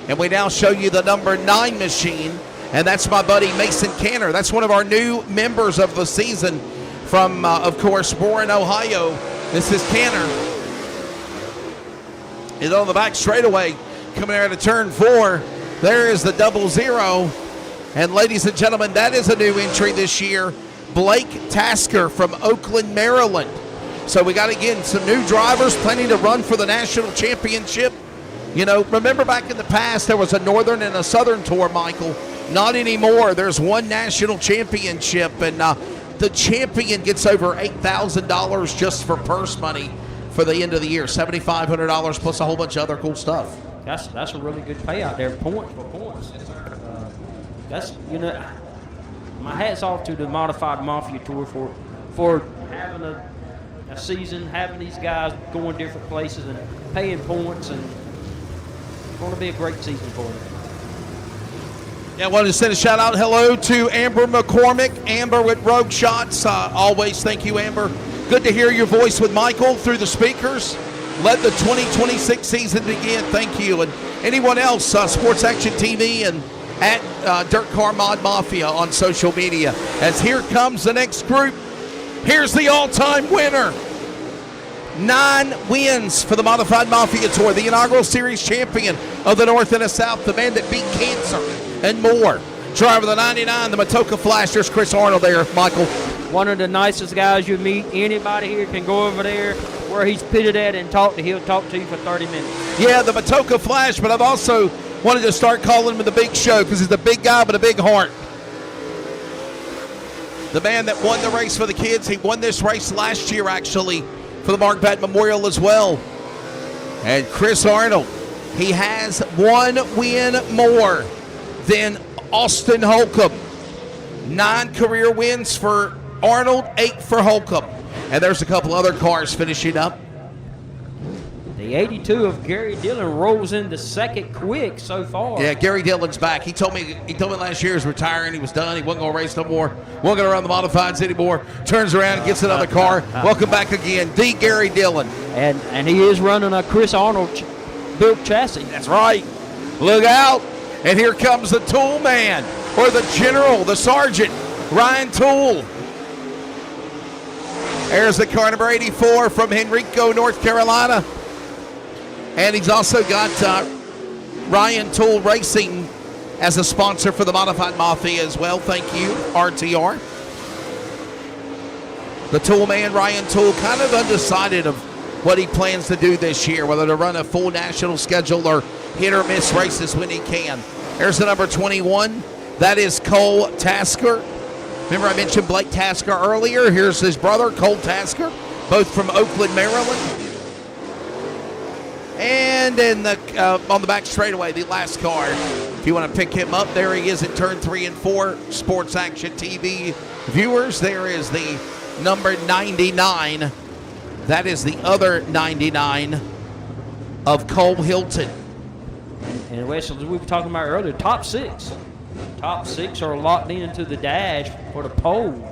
and we now show you the number 9 machine, and that's my buddy Mason Canner. That's one of our new members of the season from, of course, Warren, Ohio. This is Canner. He's on the back straightaway, coming out of turn 4. There is the 00. And ladies and gentlemen, that is a new entry this year, Blake Tasker from Oakland, Maryland. So we got, again, some new drivers planning to run for the national championship. You know, remember back in the past, there was a Northern and a Southern Tour, Michael. Not anymore. There's one national championship, and the champion gets over $8,000 just for purse money for the end of the year. $7,500 plus a whole bunch of other cool stuff. That's a really good payout there, point for points. That's, you know, my hat's off to the Modified Mafia Tour for having a season, having these guys going different places and paying points, and it's going to be a great season for them. Yeah, I wanted to send a shout out hello to Amber McCormick. Amber with Rogue Shots. Always thank you, Amber. Good to hear your voice with Michael through the speakers. Let the 2026 season begin. Thank you. And anyone else, Sports Action TV and at Dirt Car Mod Mafia on social media. As here comes the next group. Here's the all-time winner. 9 wins for the Modified Mafia Tour, the inaugural series champion of the North and the South, the man that beat cancer and more. Driver of the 99, the Matoka Flash. There's Chris Arnold there, Michael. one of the nicest guys you meet. Anybody here can go over there where he's pitted at and talk to. He'll talk to you for 30 minutes. Yeah, the Matoka Flash, but I've also wanted to start calling him the Big Show because he's a big guy with a big heart. The man that won the race for the kids. He won this race last year, actually, for the Mark Batten Memorial as well. And Chris Arnold, he has one win more than Austin Holcomb. 9 career wins for Arnold, 8 for Holcomb. And there's a couple other cars finishing up. The 82 of Gary Dillon rolls into second quick so far. Yeah, Gary Dillon's back. He told me last year he was retiring. He was done. He wasn't going to race no more. Wasn't going to run the modifieds anymore. Turns around and gets another car. Welcome back again, the Gary Dillon. And he is running a Chris Arnold built chassis. That's right. Look out. And here comes the tool man, or the general, the sergeant, Ryan Toole. There's the car number 84 from Henrico, North Carolina. And he's also got Ryan Toole Racing as a sponsor for the Modified Mafia as well. Thank you, RTR. The Tool man, Ryan Toole, kind of undecided of what he plans to do this year, whether to run a full national schedule or hit or miss races when he can. There's the number 21. That is Cole Tasker. Remember I mentioned Blake Tasker earlier. Here's his brother, Cole Tasker, both from Oakland, Maryland. And in the on the back straightaway, the last car. If you want to pick him up, there he is at turn 3 and 4. Sports Action TV viewers, there is the number 99. That is the other 99 of Cole Hilton. And as we were talking about earlier, top 6. Top 6 are locked into the dash for the pole.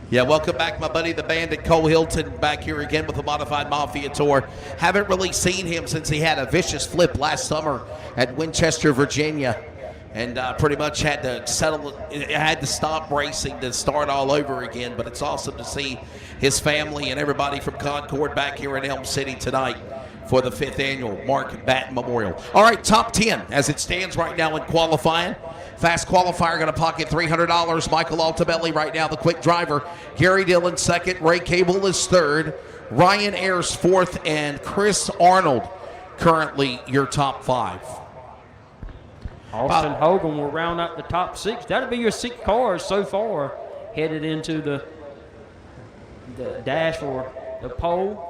Yeah, welcome back, my buddy, the Bandit Cole Hilton, back here again with the Modified Mafia Tour. Haven't really seen him since he had a vicious flip last summer at Winchester, Virginia, and pretty much had to stop racing to start all over again. But it's awesome to see his family and everybody from Concord back here in Elm City tonight for the 5th annual Mark Batten Memorial. All right, top 10 as it stands right now in qualifying. Fast qualifier going to pocket $300. Michael Altabelli right now, the quick driver. Gary Dillon second. Ray Cable is third. Ryan Ayers fourth. And Chris Arnold currently your top 5. Austin Hogan will round out the top 6. That'll be your 6 cars so far headed into the dash for the pole.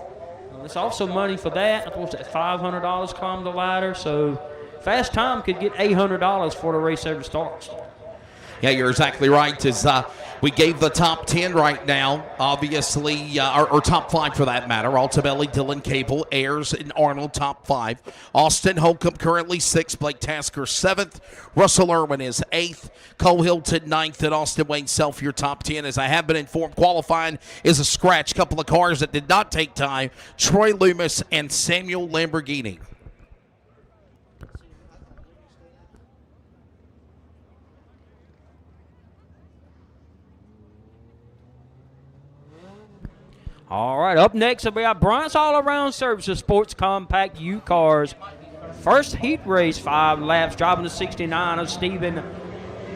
There's also money for that. I suppose that $500 climb the ladder. So Fast Time could get $800 before the race ever starts. Yeah, you're exactly right. As we gave the top 10 right now, obviously, or top 5 for that matter. Altabelli, Dillon, Cable, Ayers, and Arnold, top 5. Austin Holcomb currently 6th. Blake Tasker 7th. Russell Irwin is 8th. Cole Hilton 9th. And Austin Wayne Self, your top 10. As I have been informed, qualifying is a scratch. Couple of cars that did not take time. Troy Loomis and Samuel Lamborghini. All right, up next will be our Bryant's All-Around Services Sports Compact U Cars. First heat race, 5 laps, driving the 69 of Stephen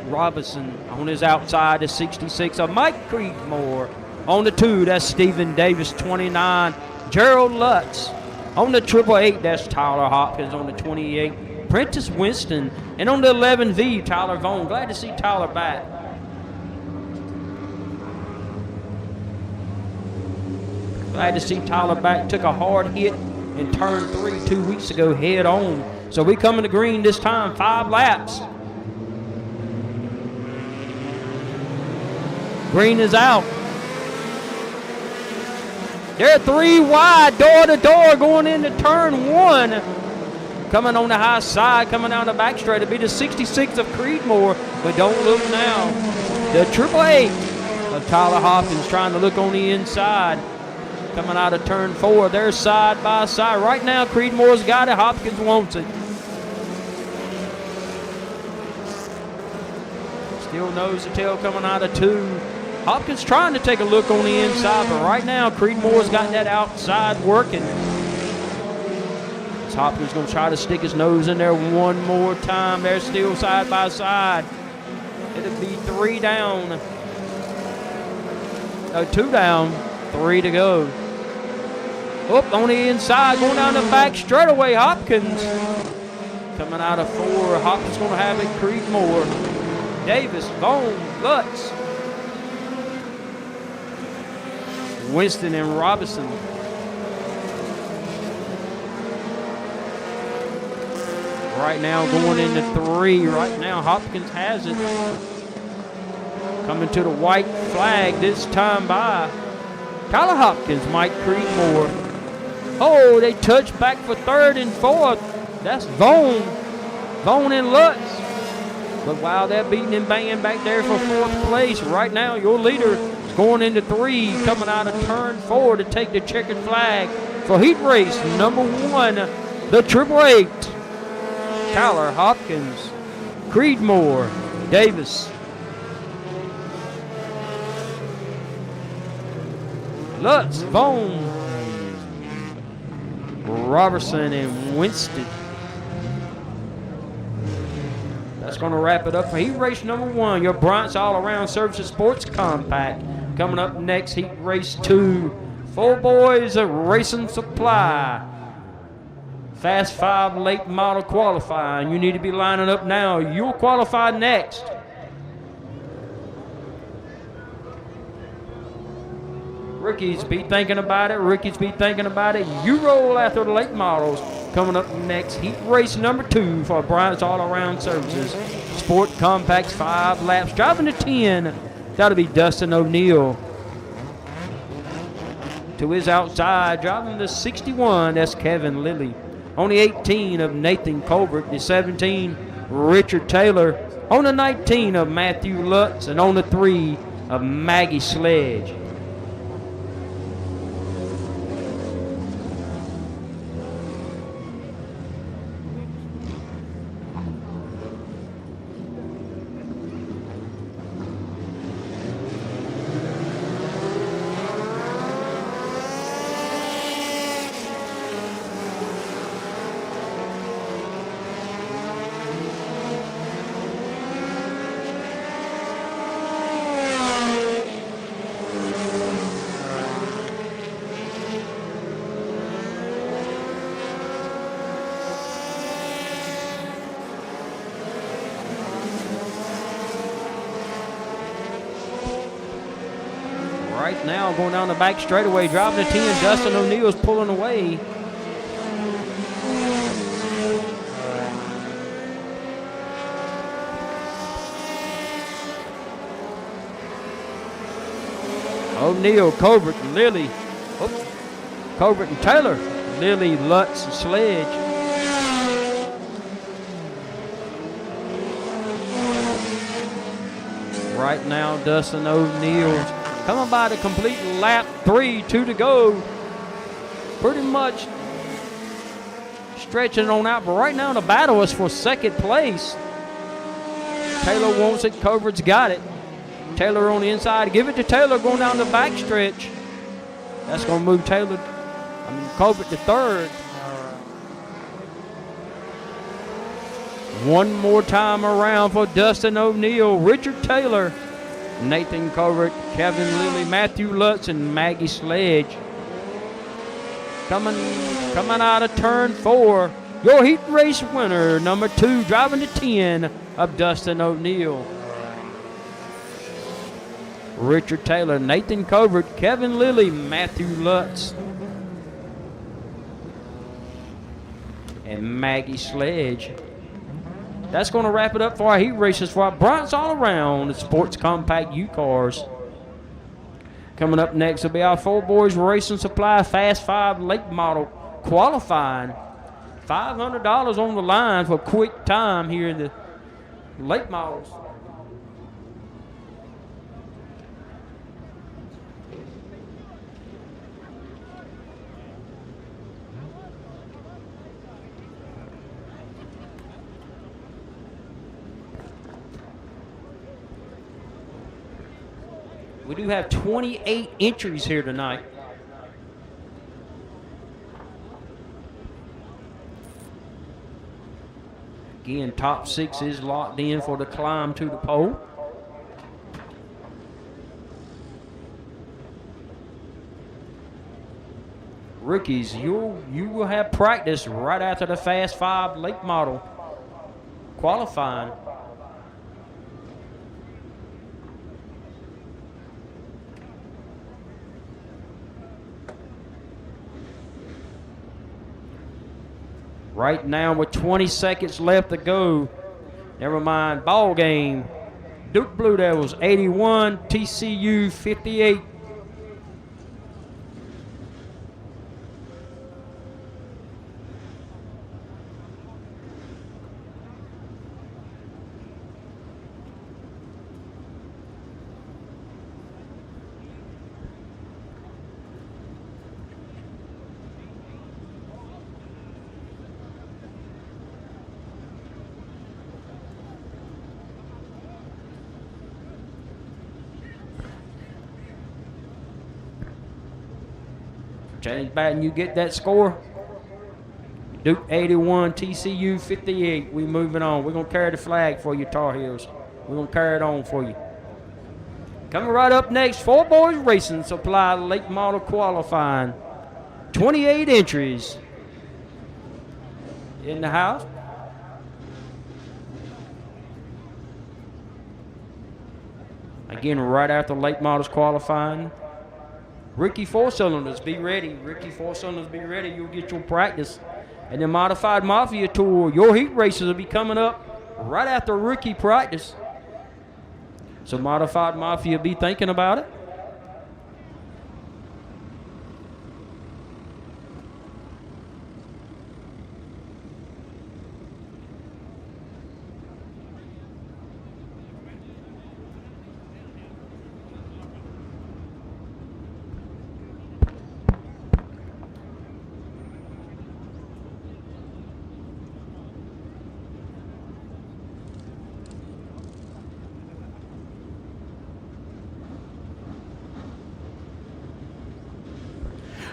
Robinson. On his outside, the 66 of Mike Creedmoor. On the 2, that's Stephen Davis, 29. Gerald Lutz. On the 888, that's Tyler Hopkins. On the 28, Prentice Winston. And on the 11V, Tyler Vaughn. Glad to see Tyler back. Glad to see Tyler back. Took a hard hit in turn 3 2 weeks ago head on. So we coming to green this time, 5 laps. Green is out. They're 3 wide, door to door, going into turn 1. Coming on the high side, coming down the back straight. It'll be the 66 of Creedmoor, but don't look now. The 888 of Tyler Hopkins trying to look on the inside. Coming out of turn 4, they're side by side. Right now, Creedmoor's got it. Hopkins wants it. Still nose to tail coming out of 2. Hopkins trying to take a look on the inside, but right now, Creedmoor's got that outside working. Hopkins going to try to stick his nose in there one more time. They're still side by side. It'll be 3 down. No, 2 down, 3 to go. Up on the inside, going down the back straightaway. Hopkins coming out of 4. Hopkins going to have it. Creedmoor, Davis, Vaughn, Lutz, Winston, and Robinson. Right now going into 3. Right now Hopkins has it. Coming to the white flag this time by Tyler Hopkins, Mike Creedmoor. Oh, they touch back for 3rd and 4th. That's Vaughn. Vaughn and Lutz. But wow, they're beating and banging back there for 4th place. Right now, your leader is going into 3, coming out of turn 4 to take the checkered flag for heat race number 1, the 888. Tyler Hopkins, Creedmoor, Davis, Lutz, Vaughn, Robertson, and Winston. That's going to wrap it up for heat race number 1, your Bronx All-Around Services Sports Compact. Coming up next, heat race 2, 4 boys of Racing Supply. Fast 5 late model qualifying. You need to be lining up now. You'll qualify next. Rookies, be thinking about it. Rookies, be thinking about it. You roll after the late models. Coming up next, heat race number 2 for Bryant's All-Around Services. Sport Compacts, 5 laps. Driving to 10, that'll be Dustin O'Neill. To his outside, driving to 61, that's Kevin Lilly. On the 18 of Nathan Colbert, the 17, Richard Taylor. On the 19 of Matthew Lutz, and on the 3 of Maggie Sledge. Right now, going down the back straightaway, driving to 10. Dustin O'Neill's pulling away. O'Neill, Colbert, Lilly. Colbert and Taylor. Lilly, Lutz, and Sledge. Right now, Dustin O'Neill coming by to complete lap 3, 2 to go. Pretty much stretching on out, but right now the battle is for 2nd place. Taylor wants it, Colbert's got it. Taylor on the inside, give it to Taylor going down the back stretch. That's going to move Colbert to 3rd. One more time around for Dustin O'Neill, Richard Taylor, Nathan Colbert, Kevin Lilly, Matthew Lutz, and Maggie Sledge. Coming out of turn 4, your heat race winner, number 2, driving to 10 of Dustin O'Neill. Richard Taylor, Nathan Colbert, Kevin Lilly, Matthew Lutz, and Maggie Sledge. That's going to wrap it up for our heat races for our Bronx All-Around Sports Compact U-Cars. Coming up next will be our 4 boys Racing Supply Fast 5 late model qualifying. $500 on the line for quick time here in the late models. We do have 28 entries here tonight. Again, top 6 is locked in for the climb to the pole. Rookies, you will have practice right after the Fast 5 late model qualifying. Right now with 20 seconds left to go. Never mind, ball game. Duke Blue Devils 81, TCU 58. James Batten, you get that score? Duke 81, TCU 58. We moving on. We're going to carry the flag for you, Tar Heels. We're going to carry it on for you. Coming right up next, 4 Boys Racing Supply late model qualifying. 28 entries in the house. Again, right after late models qualifying. Ricky 4-cylinders, be ready. Ricky 4-cylinders, be ready. You'll get your practice. And the Modified Mafia Tour, your heat races will be coming up right after rookie practice. So Modified Mafia, be thinking about it.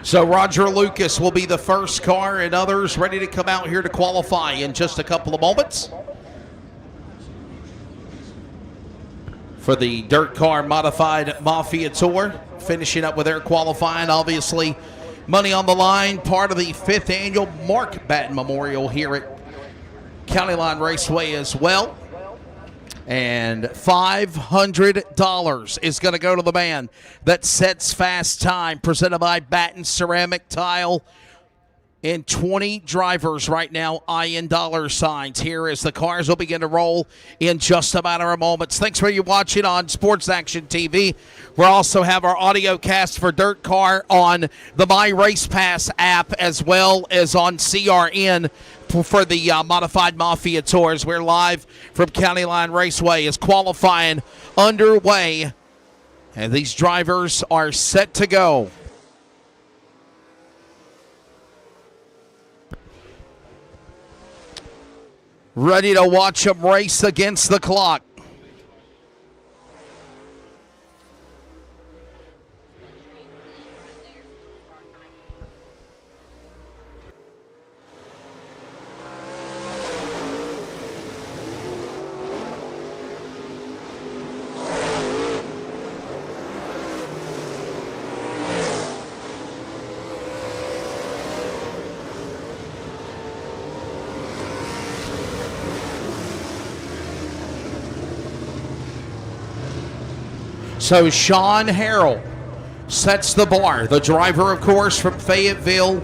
So Roger Lucas will be the first car, and others ready to come out here to qualify in just a couple of moments. For the Dirt Car Modified Mafia Tour, finishing up with their qualifying. Obviously, money on the line, part of the 5th annual Mark Batten Memorial here at County Line Raceway as well. And $500 is going to go to the man that sets fast time, presented by Batten Ceramic Tile. And 20 drivers right now eyeing dollar signs here as the cars will begin to roll in just a matter of moments. Thanks for you watching on Sports Action TV. We'll also have our audio cast for Dirt Car on the My Race Pass app, as well as on CRN for the Modified Mafia Tours. We're live from County Line Raceway as qualifying underway, and these drivers are set to go. Ready to watch them race against the clock. So Sean Harrell sets the bar. The driver, of course, from Fayetteville,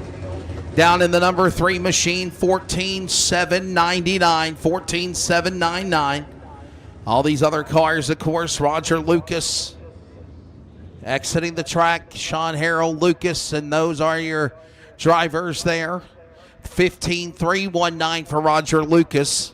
down in the number 3 machine, 14,799, 14,799. All these other cars, of course, Roger Lucas exiting the track, Sean Harrell, Lucas, and those are your drivers there. 15,319 for Roger Lucas.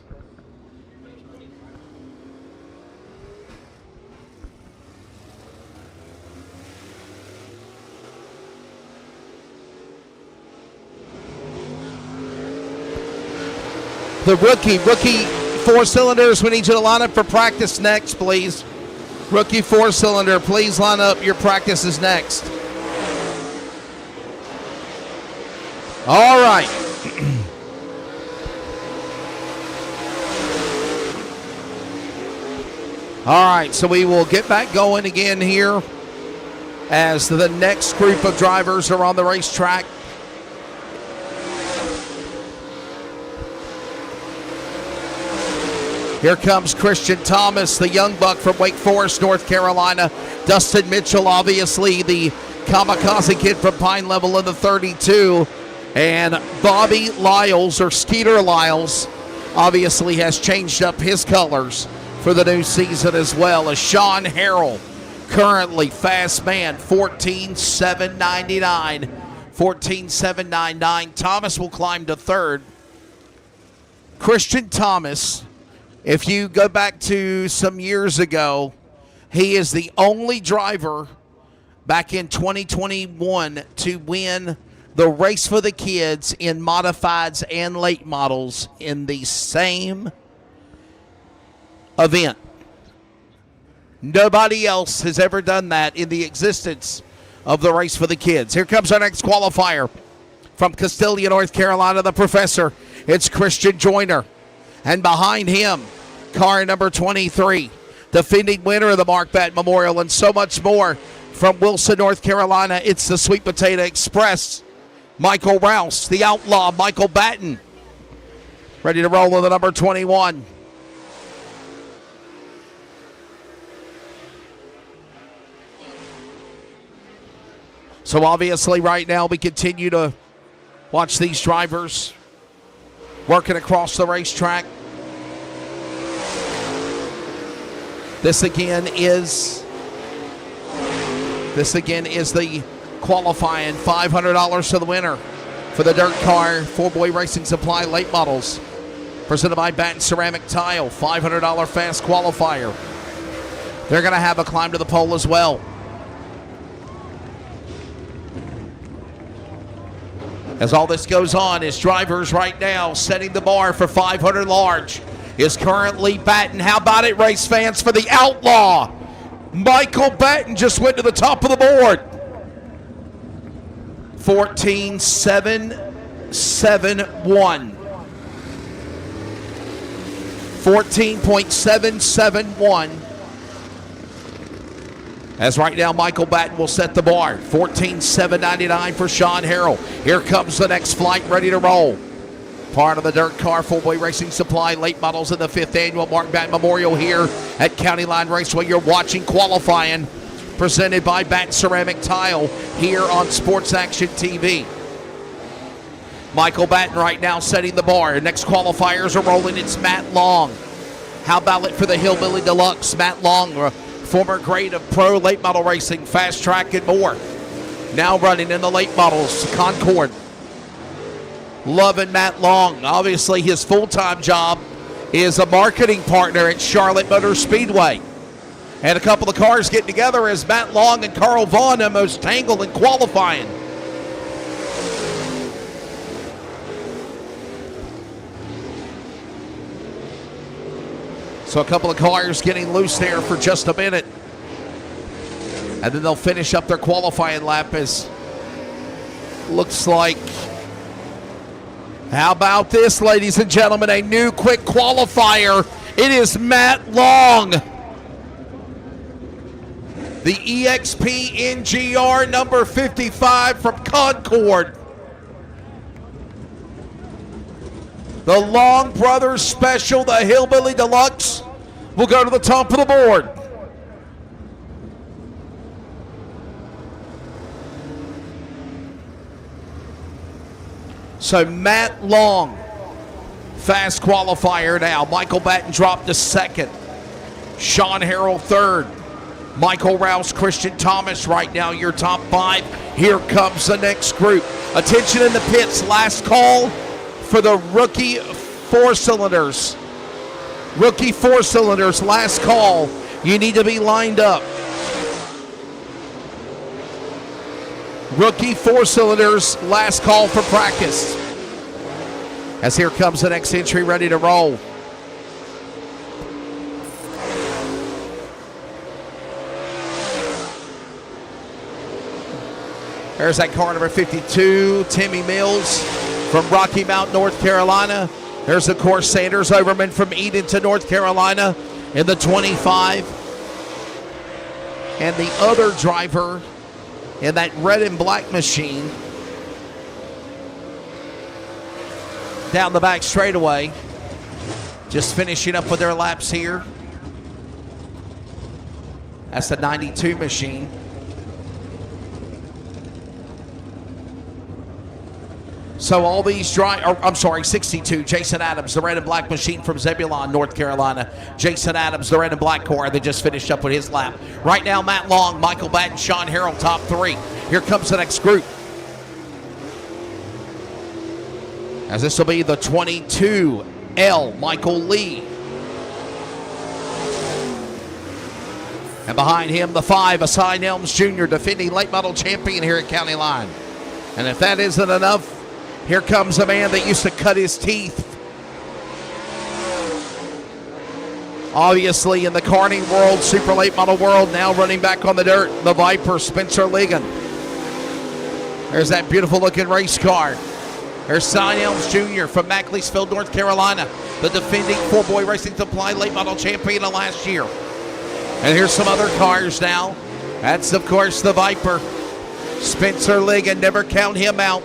The rookie 4-cylinders, we need you to line up for practice next, please. Rookie 4-cylinder, please line up. Your practice is next. All right. All right, so we will get back going again here as the next group of drivers are on the racetrack. Here comes Christian Thomas, the young buck from Wake Forest, North Carolina. Dustin Mitchell, obviously the kamikaze kid from Pine Level in the 32. And Bobby Lyles, or Skeeter Lyles, obviously has changed up his colors for the new season as well. As Sean Harrell, currently fast man, 14.799. 14.799. Thomas will climb to third. Christian Thomas, if you go back to some years ago, he is the only driver back in 2021 to win the Race for the Kids in modifieds and late models in the same event. Nobody else has ever done that in the existence of the Race for the Kids. Here comes our next qualifier from Castilla, North Carolina, the professor. It's Christian Joyner. And behind him, car number 23, defending winner of the Mark Batten Memorial, and so much more from Wilson, North Carolina. It's the Sweet Potato Express. Michael Rouse, the outlaw, Michael Batten, ready to roll in the number 21. So obviously right now we continue to watch these drivers working across the racetrack. This again is the qualifying $500 to the winner for the dirt car 4-boy racing supply late models, presented by Batten Ceramic Tile. $500 fast qualifier. They're going to have a climb to the pole as well. As all this goes on, his drivers right now setting the bar for 500 large is currently Batten. How about it, race fans, for the outlaw? Michael Batten just went to the top of the board. 14.771. 14.771. As right now, Michael Batten will set the bar. 14.799 for Sean Harrell. Here comes the next flight, ready to roll. Part of the dirt car 4-boy racing supply late models in the 5th annual Mark Batten Memorial here at County Line Raceway. You're watching qualifying, presented by Batten Ceramic Tile here on Sports Action TV. Michael Batten right now setting the bar. Next qualifiers are rolling. It's Matt Long. How about it for the Hillbilly Deluxe? Matt Long, former grade of pro late model racing, fast track, and more. Now running in the late models, Concord. Loving Matt Long. Obviously, his full-time job is a marketing partner at Charlotte Motor Speedway. And a couple of cars getting together as Matt Long and Carl Vaughn almost tangled in qualifying. So a couple of cars getting loose there for just a minute. And then they'll finish up their qualifying lap as looks like, how about this, ladies and gentlemen, a new quick qualifier. It is Matt Long. The EXP NGR number 55 from Concord. The Long Brothers Special, the Hillbilly Deluxe, will go to the top of the board. So Matt Long, fast qualifier now. Michael Batten dropped to second. Sean Harrell third. Michael Rouse, Christian Thomas right now your top 5. Here comes the next group. Attention in the pits, last call for the rookie 4-cylinders. Rookie 4-cylinders, last call. You need to be lined up. Rookie 4-cylinders, last call for practice. As here comes the next entry ready to roll. There's that car number 52, Timmy Mills from Rocky Mount, North Carolina. There's, of course, Sanders Overman from Edenton, North Carolina in the 25. And the other driver in that red and black machine down the back straightaway just finishing up with their laps here. That's the 92 machine. So all these 62. Jason Adams, the red and black machine from Zebulon, North Carolina. Jason Adams, the red and black car, that just finished up with his lap. Right now, Matt Long, Michael Batten, Sean Harrell, top 3. Here comes the next group. As this will be the 22L, Michael Lee. And behind him, the 5, Assign Elms Jr., defending late model champion here at County Line. And if that isn't enough, here comes a man that used to cut his teeth, obviously, in the karting world, super late model world, now running back on the dirt, the Viper, Spencer Ligon. There's that beautiful looking race car. There's Assign Elms Jr. from Macclesfield, North Carolina, the defending 4-boy racing supply late model champion of last year. And here's some other cars now. That's, of course, the Viper. Spencer Ligon, never count him out.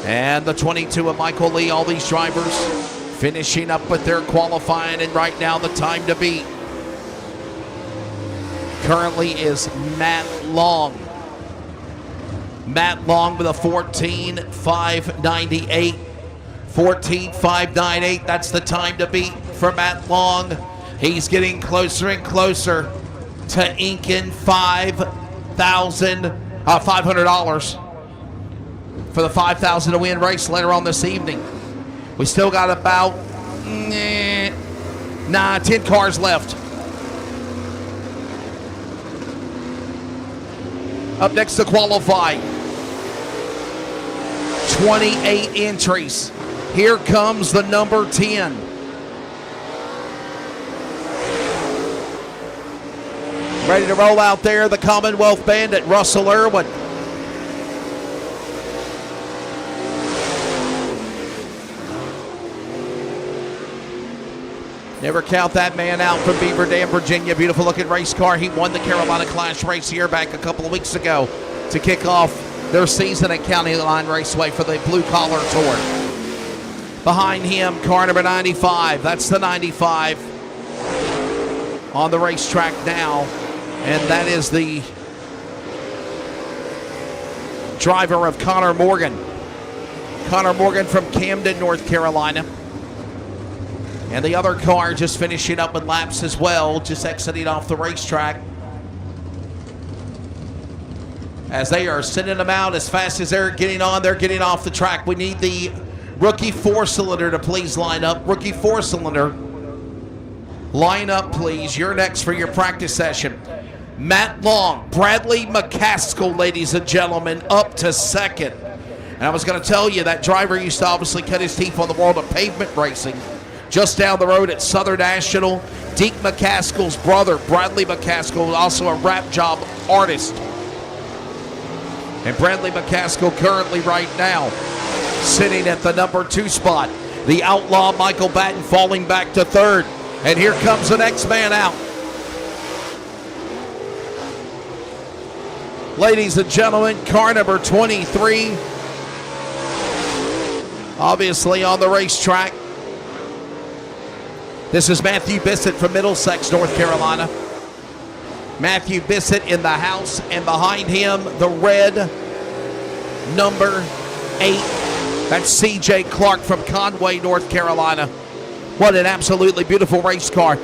And the 22 of Michael Lee, all these drivers finishing up with their qualifying, and right now the time to beat currently is Matt Long. Matt Long with a 14.598. 14.598, that's the time to beat for Matt Long. He's getting closer and closer to inking $500 for the 5,000 to win race later on this evening. We still got about 10 cars left. Up next to qualify, 28 entries. Here comes the number 10. Ready to roll out there, the Commonwealth Bandit, Russell Irwin. Never count that man out from Beaver Dam, Virginia. Beautiful looking race car. He won the Carolina Clash race here back a couple of weeks ago to kick off their season at County Line Raceway for the Blue Collar Tour. Behind him, car number 95. That's the 95 on the racetrack now. And that is the driver of Connor Morgan. Connor Morgan from Camden, North Carolina. And the other car just finishing up with laps as well, just exiting off the racetrack. As they are sending them out as fast as they're getting on, they're getting off the track. We need the rookie 4-cylinder to please line up. Rookie 4-cylinder, line up please. You're next for your practice session. Matt Long, Bradley McCaskill, ladies and gentlemen, up to second. And I was going to tell you that driver used to obviously cut his teeth on the world of pavement racing. Just down the road at Southern National, Deke McCaskill's brother, Bradley McCaskill, also a rap job artist. And Bradley McCaskill currently right now sitting at the number 2 spot. The outlaw Michael Batten falling back to 3rd. And here comes the next man out. Ladies and gentlemen, car number 23. Obviously on the racetrack. This is Matthew Bissett from Middlesex, North Carolina. Matthew Bissett in the house, and behind him, the red number 8. That's CJ Clark from Conway, North Carolina. What an absolutely beautiful race car.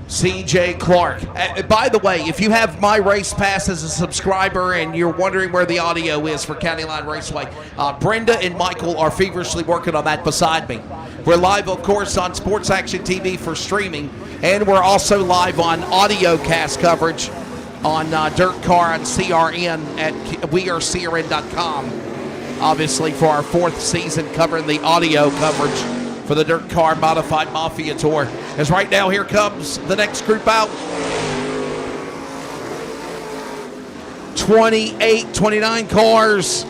CJ Clark. By the way, if you have my race pass as a subscriber and you're wondering where the audio is for County Line Raceway, Brenda and Michael are feverishly working on that beside me. We're live, of course, on Sports Action TV for streaming, and we're also live on audio cast coverage on Dirt Car and CRN at wearecrn.com. Obviously, for our 4th season covering the audio coverage for the Dirt Car Modified Mafia Tour. As right now, here comes the next group out. 28, 29 cars.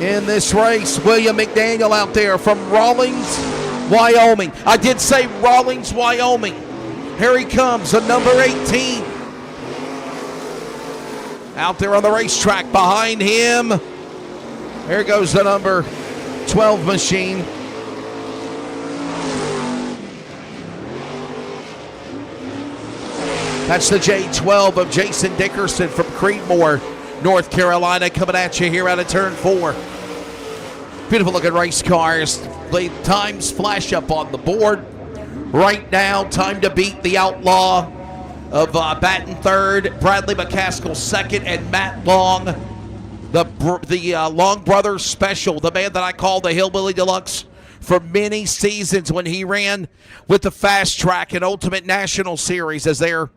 in this race. William McDaniel out there from Rawlins, Wyoming. I did say Rawlins, Wyoming. Here he comes, the number 18. Out there on the racetrack behind him. Here goes the number 12 machine. That's the J12 of Jason Dickerson from Creedmoor, North Carolina, coming at you here out of turn 4. Beautiful looking race cars. The times flash up on the board. Right now, time to beat the outlaw of Batten third, Bradley McCaskill second, and Matt Long, the Long Brothers special, the man that I call the Hillbilly Deluxe for many seasons when he ran with the Fast Track and Ultimate National Series as their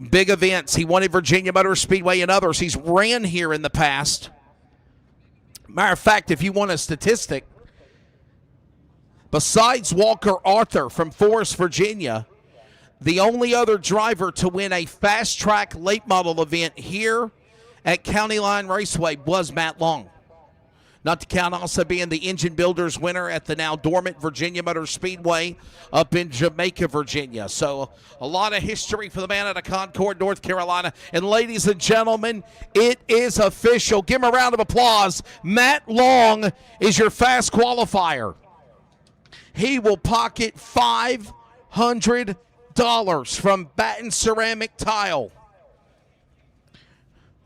big events. He wanted Virginia Motor Speedway and others. He's ran here in the past. Matter of fact, if you want a statistic, besides Walker Arthur from Forest, Virginia, the only other driver to win a Fast Track late model event here at County Line Raceway was Matt Long. Not to count also being the engine builders winner at the now dormant Virginia Motor Speedway up in Jamaica, Virginia. So a lot of history for the man out of Concord, North Carolina. And ladies and gentlemen, it is official. Give him a round of applause. Matt Long is your fast qualifier. He will pocket $500 from Batten Ceramic Tile.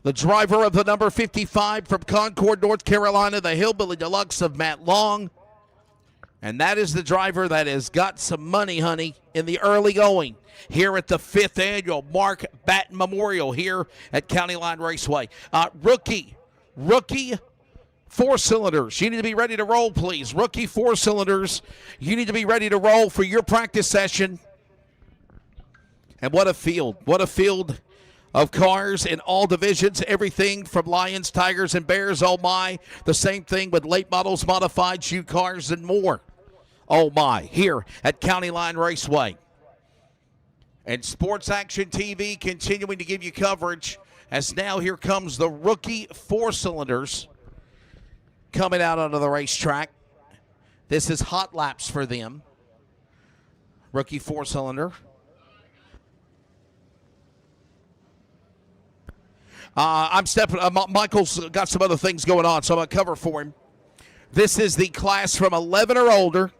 The driver of the number 55 from Concord, North Carolina, the Hillbilly Deluxe of Matt Long. And that is the driver that has got some money, honey, in the early going here at the 5th annual Mark Batten Memorial here at County Line Raceway. Rookie, 4-cylinders. You need to be ready to roll, please. Rookie 4-cylinders. You need to be ready to roll for your practice session. And what a field. What a field of cars in all divisions, everything from Lions, Tigers, and Bears, oh my. The same thing with late models, modified shoe cars, and more. Oh my, here at County Line Raceway. And Sports Action TV continuing to give you coverage as now here comes the rookie 4-cylinders coming out onto the racetrack. This is hot laps for them. Rookie 4-cylinder. I'm stepping. Michael's got some other things going on, so I'm going to cover for him. This is the class from 11 or older.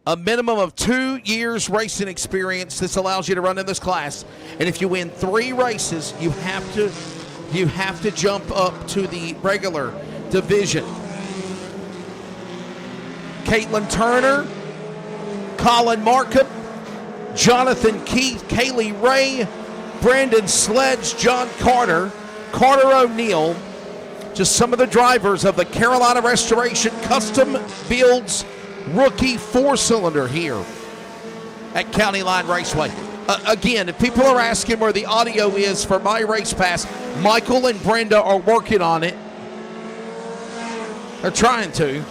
A minimum of 2 years racing experience. This allows you to run in this class. And if you win 3 races, you have to jump up to the regular division. Caitlin Turner, Colin Markham, Jonathan Keith, Kaylee Ray, Brandon Sledge, John Carter, Carter O'Neill, just some of the drivers of the Carolina Restoration Custom Builds Rookie 4-cylinder here at County Line Raceway. Again, if people are asking where the audio is for my race pass, Michael and Brenda are working on it. They're trying to.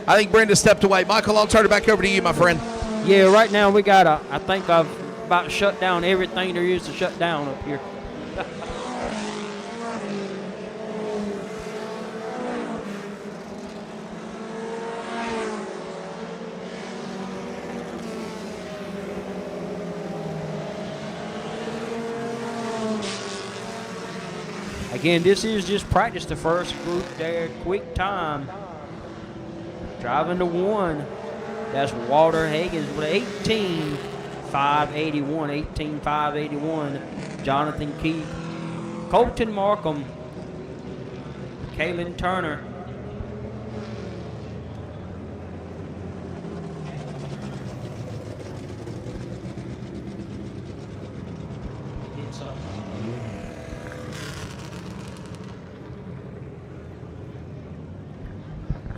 I think Brenda stepped away. Michael, I'll turn it back over to you, my friend. Yeah, right now we got I think I've about shut down everything there is to shut down up here. Again, this is just practice. The first group there, quick time. Driving to 1. That's Walter Higgins with 18.581. Jonathan Keith. Colton Markham. Kaylin Turner.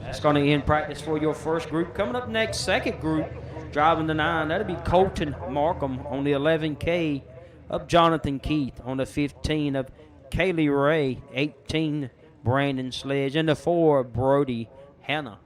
That's going to end practice for your first group. Coming up next, second group, driving the 9. That'll be Colton Markham on the 11K of Jonathan Keith. On the 15 of Kaylee Ray. 18, Brandon Sledge. And the 4, Brody Hanna.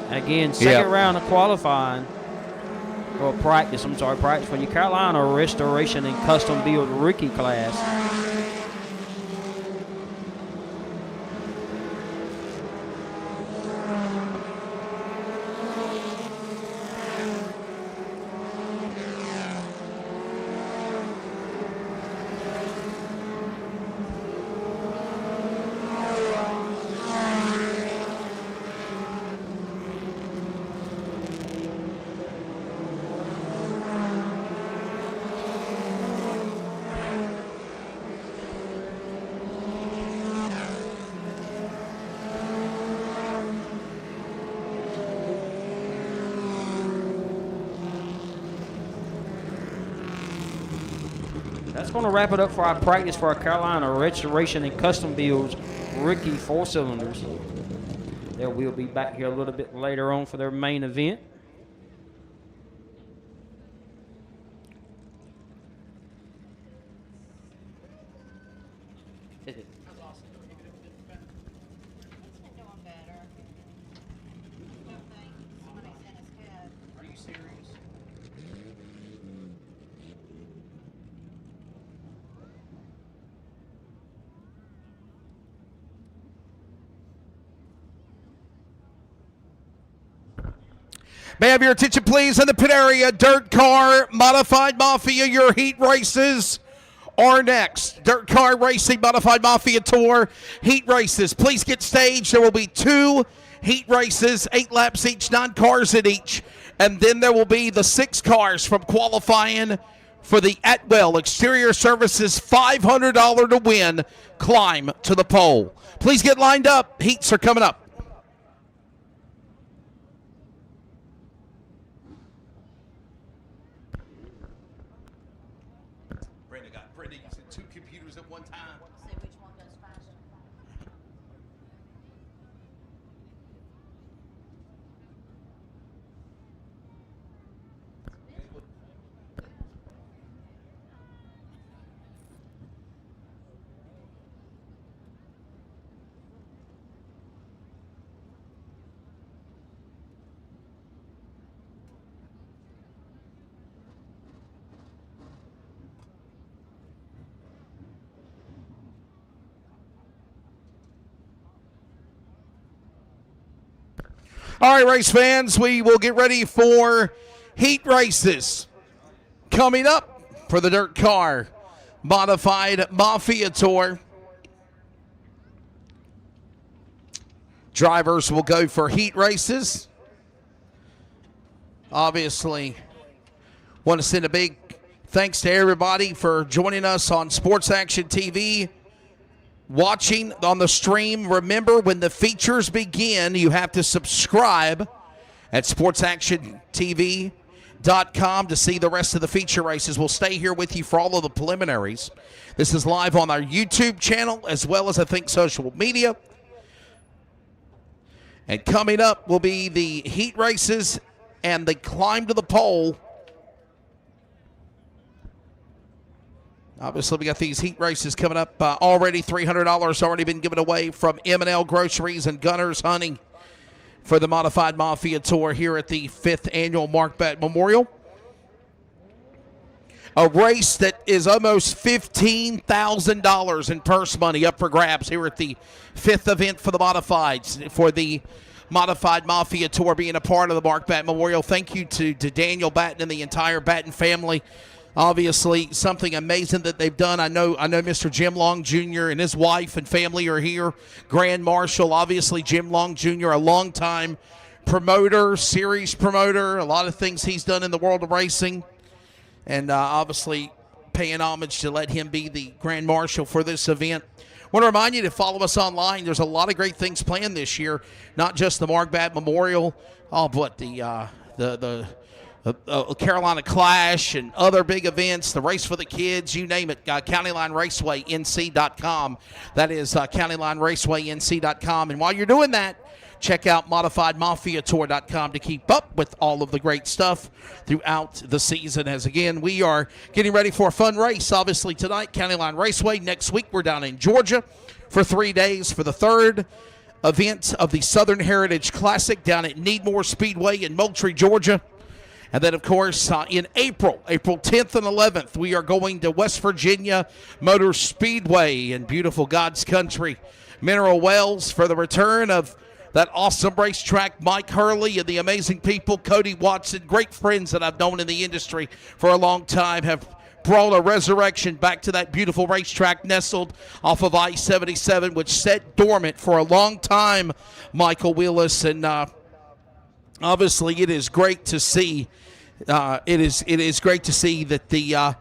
Again, second round of qualifying. Or practice for your Carolina Restoration and Custom Build rookie class. That's going to wrap it up for our practice for our Carolina Restoration and Custom Builds rookie 4-cylinders. They will be back here a little bit later on for their main event. May I have your attention, please, in the pit area. Dirt Car Modified Mafia, your heat races are next. Dirt Car Racing Modified Mafia Tour heat races. Please get staged. There will be 2 heat races, 8 laps each, 9 cars in each. And then there will be the 6 cars from qualifying for the Atwell Exterior Services $500 to win climb to the pole. Please get lined up. Heats are coming up. Brenda using 2 computers at one time. See which one goes faster. All right, race fans, we will get ready for heat races coming up for the Dirt Car Modified Mafia Tour. Drivers will go for heat races. Obviously, want to send a big thanks to everybody for joining us on Sports Action TV. Watching on the stream, remember when the features begin, you have to subscribe at sportsactiontv.com to see the rest of the feature races. We'll stay here with you for all of the preliminaries. This is live on our YouTube channel as well as, I think, social media. And coming up will be the heat races and the climb to the pole. Obviously, we got these heat races coming up. Already $300 already been given away from M&L Groceries and Gunners Hunting for the Modified Mafia Tour here at the 5th Annual Mark Batt Memorial. A race that is almost $15,000 in purse money up for grabs here at the 5th event for the Modifieds, for the Modified Mafia Tour being a part of the Mark Batt Memorial. Thank you to Daniel Batten and the entire Batten family. Obviously, something amazing that they've done. I know Mr. Jim Long Jr. and his wife and family are here. Grand Marshal, obviously Jim Long Jr., a longtime promoter, series promoter, a lot of things he's done in the world of racing. And obviously paying homage to let him be the Grand Marshal for this event. I want to remind you to follow us online. There's a lot of great things planned this year, not just the Mark Batt Memorial, but the Carolina Clash and other big events, the Race for the Kids, you name it. County Line Raceway, NC.com. That is County Line Raceway, NC.com. And while you're doing that, check out ModifiedMafiaTour.com to keep up with all of the great stuff throughout the season. As again, we are getting ready for a fun race. Obviously tonight, County Line Raceway. Next week, we're down in Georgia for 3 days for the 3rd event of the Southern Heritage Classic down at Needmore Speedway in Moultrie, Georgia. And then, of course, in April 10th and 11th, we are going to West Virginia Motor Speedway in beautiful God's country, Mineral Wells, for the return of that awesome racetrack. Mike Hurley and the amazing people, Cody Watson, great friends that I've known in the industry for a long time, have brought a resurrection back to that beautiful racetrack nestled off of I-77, which sat dormant for a long time, Michael Willis. And obviously it is great to see. It is great to see that the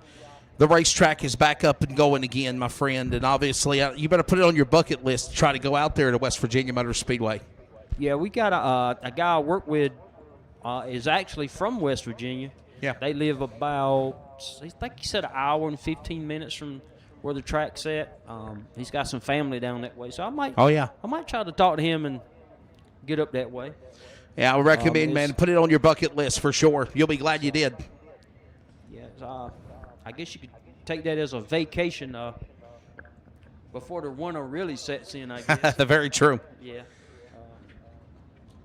racetrack is back up and going again, my friend. And obviously, you better put it on your bucket list to try to go out there to West Virginia Motor Speedway. Yeah, we got a guy I work with is actually from West Virginia. Yeah. They live about, I think he said, an hour and 15 minutes from where the track's at. He's got some family down that way, so I might. Oh yeah. I might try to talk to him and get up that way. Yeah, I would recommend, man, put it on your bucket list for sure. You'll be glad you did. Yeah, I guess you could take that as a vacation before the winter really sets in, I guess. Very true. Yeah.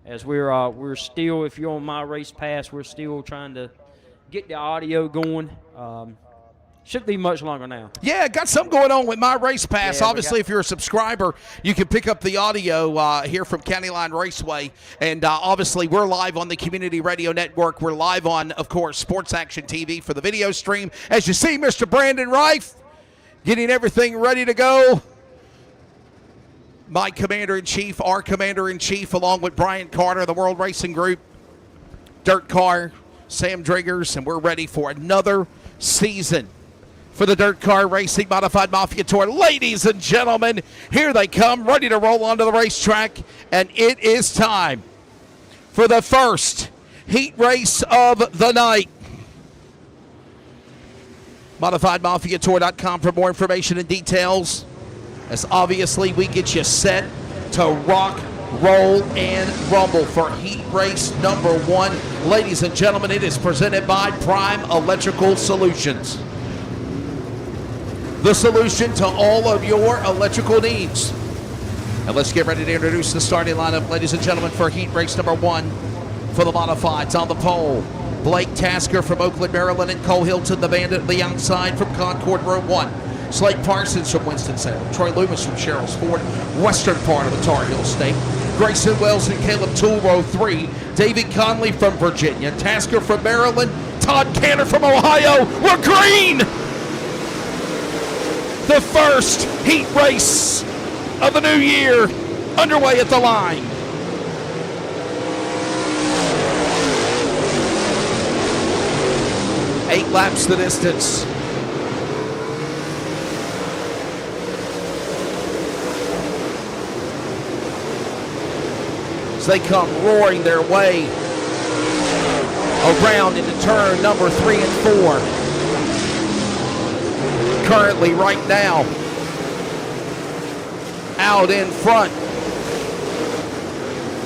As we're still, if you're on My Race Pass, we're still trying to get the audio going. Shouldn't be much longer now. Yeah, got something going on with My Race Pass. Yeah, Obviously, if you're a subscriber, you can pick up the audio here from County Line Raceway. And obviously, we're live on the Community Radio Network. We're live on, of course, Sports Action TV for the video stream. As you see, Mr. Brandon Reif getting everything ready to go. My Commander-in-Chief, our Commander-in-Chief, along with Brian Carter, the World Racing Group, Dirt Car, Sam Driggers, and we're ready for another season for the Dirt Car Racing Modified Mafia Tour. Ladies and gentlemen, here they come, ready to roll onto the racetrack, and it is time for the first heat race of the night. ModifiedMafiaTour.com for more information and details, as obviously we get you set to rock, roll, and rumble for heat race number 1. Ladies and gentlemen, it is presented by Prime Electrical Solutions, the solution to all of your electrical needs. And let's get ready to introduce the starting lineup, ladies and gentlemen, for heat race number 1 for the Modifieds. On the pole, Blake Tasker from Oakland, Maryland, and Cole Hilton, the bandit, the outside from Concord, row 1. Slade Parsons from Winston-Salem, Troy Loomis from Sherrills Ford, western part of the Tar Heel State, Grayson Wells and Caleb Toole, row 3, David Conley from Virginia, Tasker from Maryland, Todd Canner from Ohio. We're green! The first heat race of the new year underway at the line. Eight laps the distance. As they come roaring their way around into turn number 3 and 4. Currently, right now, out in front,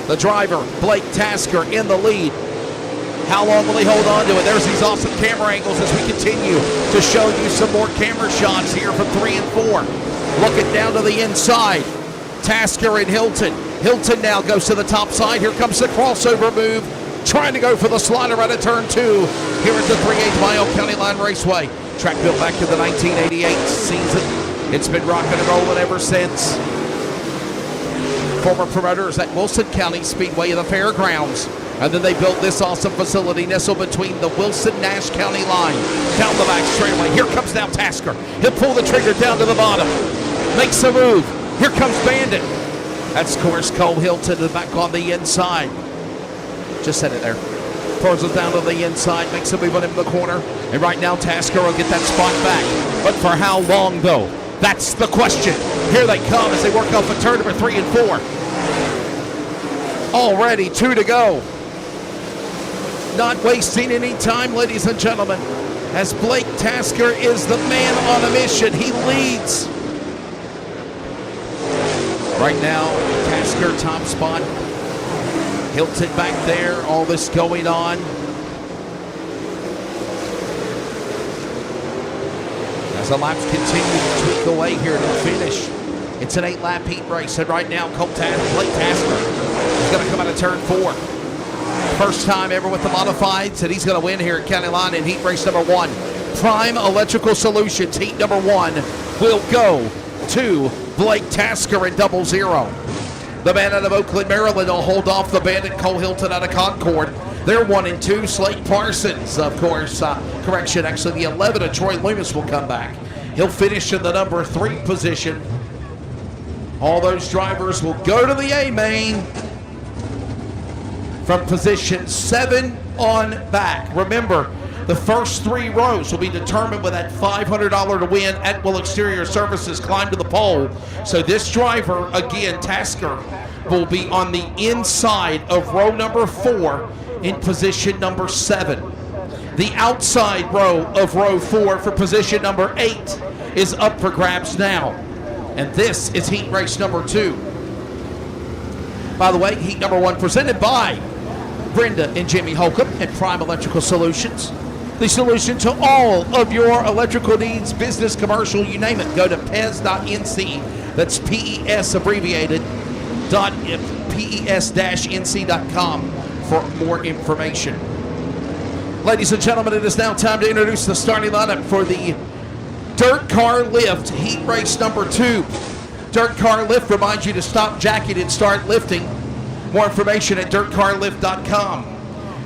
the driver, Blake Tasker, in the lead. How long will he hold on to it? There's these awesome camera angles as we continue to show you some more camera shots here from 3 and 4. Looking down to the inside, Tasker and Hilton. Hilton now goes to the top side. Here comes the crossover move, trying to go for the slider out of turn 2 here at the 3/8 mile County Line Raceway. Track built back to the 1988 season. It's been rocking and rolling ever since. Former promoters at Wilson County Speedway of the Fairgrounds. And then they built this awesome facility nestled between the Wilson-Nash County line. Down the back straightaway. Here comes now Tasker. He'll pull the trigger down to the bottom. Makes a move. Here comes Bandit. That's, of course, Cole Hilton back on the inside. Just set it there. Throws it down to the inside, makes a move on him in the corner. And right now, Tasker will get that spot back. But for how long, though? That's the question. Here they come as they work off of turn number 3 and 4. Already 2 to go. Not wasting any time, ladies and gentlemen, as Blake Tasker is the man on a mission. He leads. Right now, Tasker top spot. Hilton back there, all this going on. As the laps continue to tweak away here to finish. It's an 8-lap heat race, and right now, Blake Tasker is going to come out of turn 4. First time ever with the modifieds, and he's going to win here at County Line in heat race number 1. Prime Electrical Solutions, heat number 1, will go to Blake Tasker in 00. The man out of Oakland, Maryland will hold off the Bandit Cole Hilton out of Concord. They're 1 and 2. Slate Parsons, of course, actually the 11 of Troy Loomis will come back. He'll finish in the number 3 position. All those drivers will go to the A main from position 7 on back. Remember, the first 3 rows will be determined with that $500 to win at Will Exterior Services climb to the pole. So this driver, again, Tasker, will be on the inside of row number 4 in position number 7. The outside row of row 4 for position number 8 is up for grabs now. And this is heat race number 2. By the way, heat number 1 presented by Brenda and Jimmy Holcomb and Prime Electrical Solutions. The solution to all of your electrical needs, business, commercial, you name it. Go to pes.nc. That's PES abbreviated, PES-NC.com for more information. Ladies and gentlemen, it is now time to introduce the starting lineup for the Dirt Car Lift heat race number 2. Dirt Car Lift reminds you to stop jacking and start lifting. More information at dirtcarlift.com.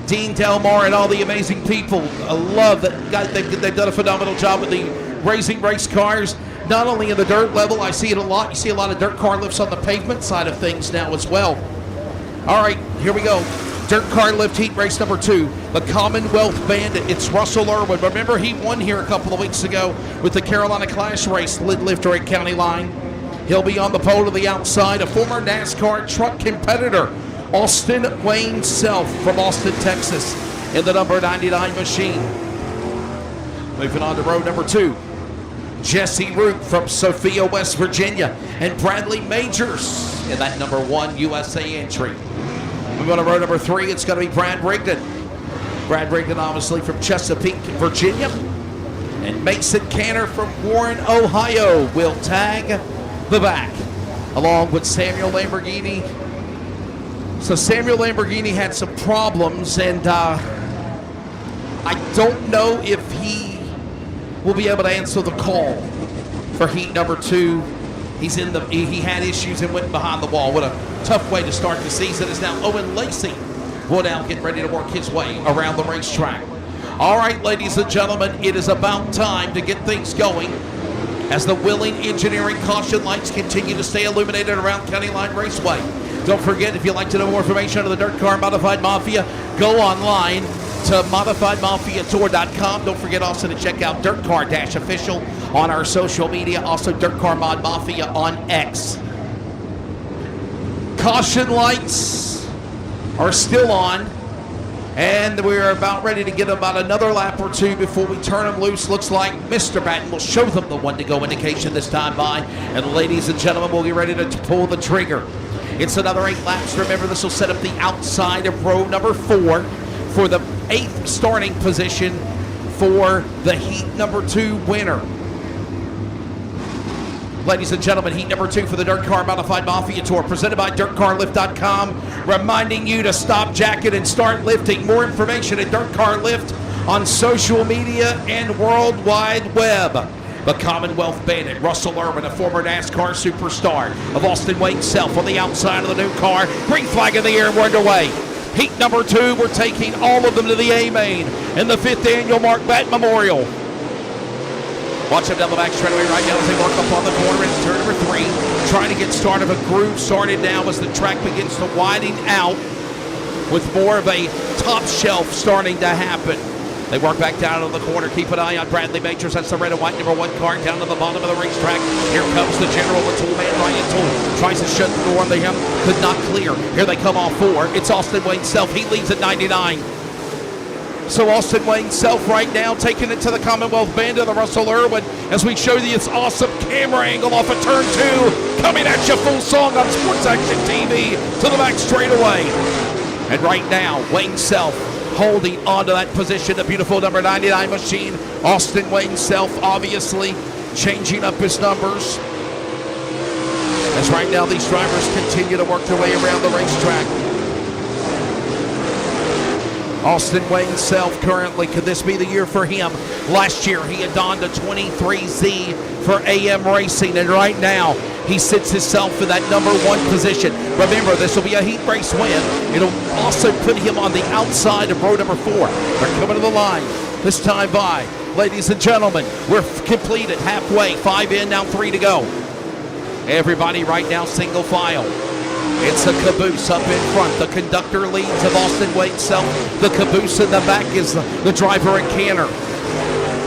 Dean Delmar and all the amazing people. I love that they've done a phenomenal job with the racing race cars. Not only in the dirt level, I see it a lot. You see a lot of dirt car lifts on the pavement side of things now as well. All right, here we go. Dirt Car Lift heat race number 2. The Commonwealth Bandit. It's Russell Irwin. Remember, he won here a couple of weeks ago with the Carolina Clash race lid lifter at County Line. He'll be on the pole to the outside. A former NASCAR truck competitor, Austin Wayne Self from Austin, Texas, in the number 99 machine. Moving on to row number 2. Jesse Root from Sophia, West Virginia, and Bradley Majors in that number 1 USA entry. Moving on to row number 3, it's going to be Brad Rigdon. Brad Rigdon, obviously, from Chesapeake, Virginia. And Mason Canner from Warren, Ohio, will tag the back, along with Samuel Lamborghini. So Samuel Lamborghini had some problems, and I don't know if he will be able to answer the call for heat number 2. He had issues and went behind the wall. What a tough way to start the season. Is now Owen Lacey will now get ready to work his way around the racetrack. All right, ladies and gentlemen, it is about time to get things going as the Willing Engineering caution lights continue to stay illuminated around County Line Raceway. Don't forget, if you'd like to know more information on the Dirt Car Modified Mafia, go online to modifiedmafiatour.com. Don't forget also to check out Dirt Car-Official on our social media. Also, Dirt Car Mod Mafia on X. Caution lights are still on, and we're about ready to get about another lap or 2 before we turn them loose. Looks like Mr. Batten will show them the 1-to-go indication this time by, and ladies and gentlemen, we'll get ready to pull the trigger. It's another 8 laps. Remember, this will set up the outside of row number 4 for the 8th starting position for the heat number 2 winner. Ladies and gentlemen, heat number 2 for the Dirt Car Modified Mafia Tour, presented by DirtCarLift.com, reminding you to stop jacking and start lifting. More information at Dirt Car Lift on social media and World Wide Web. The Commonwealth Bandit, Russell Irwin, a former NASCAR superstar, of Austin Wayne Self on the outside of the new car. Green flag in the air, we're underway. Heat number 2, we're taking all of them to the A-Main in the 5th annual Mark Batten Memorial. Watch him down the back straightaway right now as they work up on the corner in turn number 3. Trying to get started, a groove started now as the track begins to widen out with more of a top shelf starting to happen. They work back down on the corner. Keep an eye on Bradley Majors. That's the red and white number 1 car down to the bottom of the racetrack. Here comes the general, the tool man, Ryan Tool. Tries to shut the door on him. Could not clear. Here they come off 4. It's Austin Wayne Self. He leads at 99. So Austin Wayne Self right now taking it to the Commonwealth Bandit, the Russell Irwin, as we show you this awesome camera angle off of turn 2. Coming at you full song on Sports Action TV to the back straightaway. And right now, Wayne Self holding onto that position, the beautiful number 99 machine. Austin Wayne Self obviously changing up his numbers. As right now these drivers continue to work their way around the racetrack. Austin Wayne Self currently, could this be the year for him? Last year he had donned a 23Z for AM Racing, and right now he sits himself in that number 1 position. Remember, this will be a heat race win. It'll also put him on the outside of row number 4. They're coming to the line this time by. Ladies and gentlemen, we're completed halfway. 5 in, now 3 to go. Everybody right now single file. It's a caboose up in front. The conductor leads of Austin Wayne Self. The caboose in the back is the driver and canner.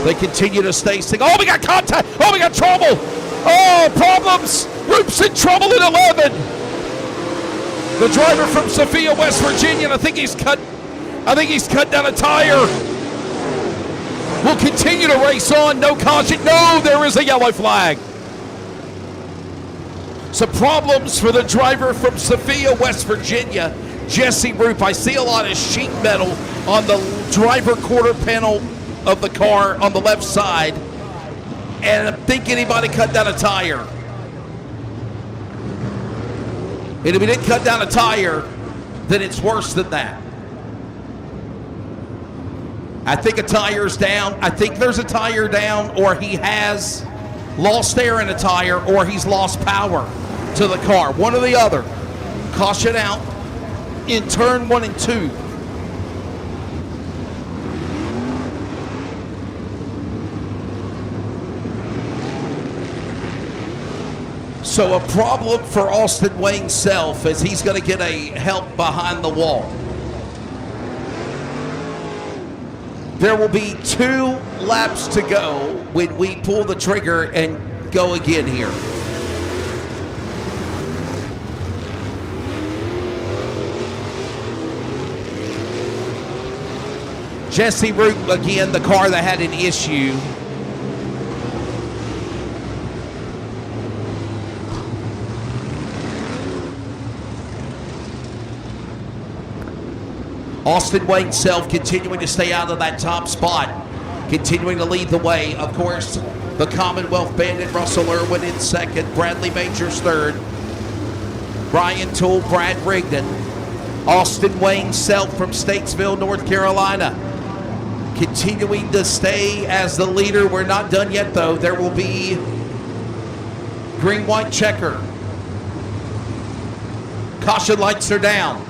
They continue to stay single. Oh, we got contact. Oh, we got trouble. Oh, problems. Roop's in trouble at 11. The driver from Sophia, West Virginia, I think he's cut down a tire. Will continue to race on. No caution. No, there is a yellow flag. Some problems for the driver from Sophia, West Virginia, Jesse Roop. I see a lot of sheet metal on the driver quarter panel of the car on the left side, and I think anybody cut down a tire. And if he didn't cut down a tire, then it's worse than that. I think a tire's down. I think there's a tire down, or he has lost air in a tire, or he's lost power to the car. One or the other. Caution out in turn 1 and 2. So a problem for Austin Wayne Self as he's going to get a help behind the wall. There will be 2 laps to go when we pull the trigger and go again here. Jesse Root, again, the car that had an issue. Austin Wayne Self continuing to stay out of that top spot, continuing to lead the way. Of course, the Commonwealth Bandit Russell Irwin in second, Bradley Majors third, Ryan Toole, Brad Rigdon. Austin Wayne Self from Statesville, North Carolina, continuing to stay as the leader. We're not done yet, though. There will be green-white checker. Caution lights are down.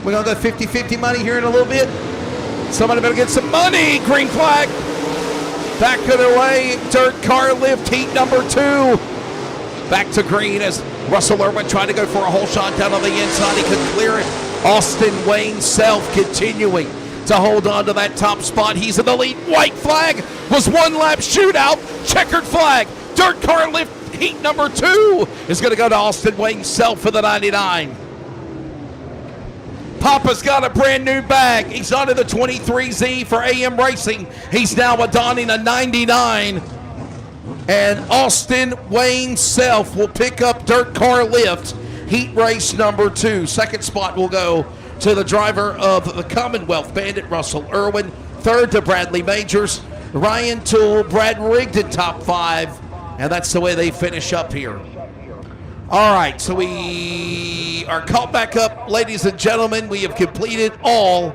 We're going to go 50-50 money here in a little bit. Somebody better get some money. Green flag. Back of the way. Dirt car lift heat number 2. Back to green as Russell Irwin tried to go for a whole shot down on the inside. He couldn't clear it. Austin Wayne Self continuing to hold on to that top spot. He's in the lead. White flag was 1 lap shootout. Checkered flag. Dirt car lift heat number 2 is going to go to Austin Wayne Self for the 99. Papa's got a brand new bag. He's onto the 23Z for AM Racing. He's now donning a 99. And Austin Wayne Self will pick up dirt car lift heat race number 2. Second spot will go to the driver of the Commonwealth Bandit, Russell Irwin. Third to Bradley Majors, Ryan Toole, Brad Rigdon, top 5. And that's the way they finish up here. All right, so we are caught back up, ladies and gentlemen. We have completed all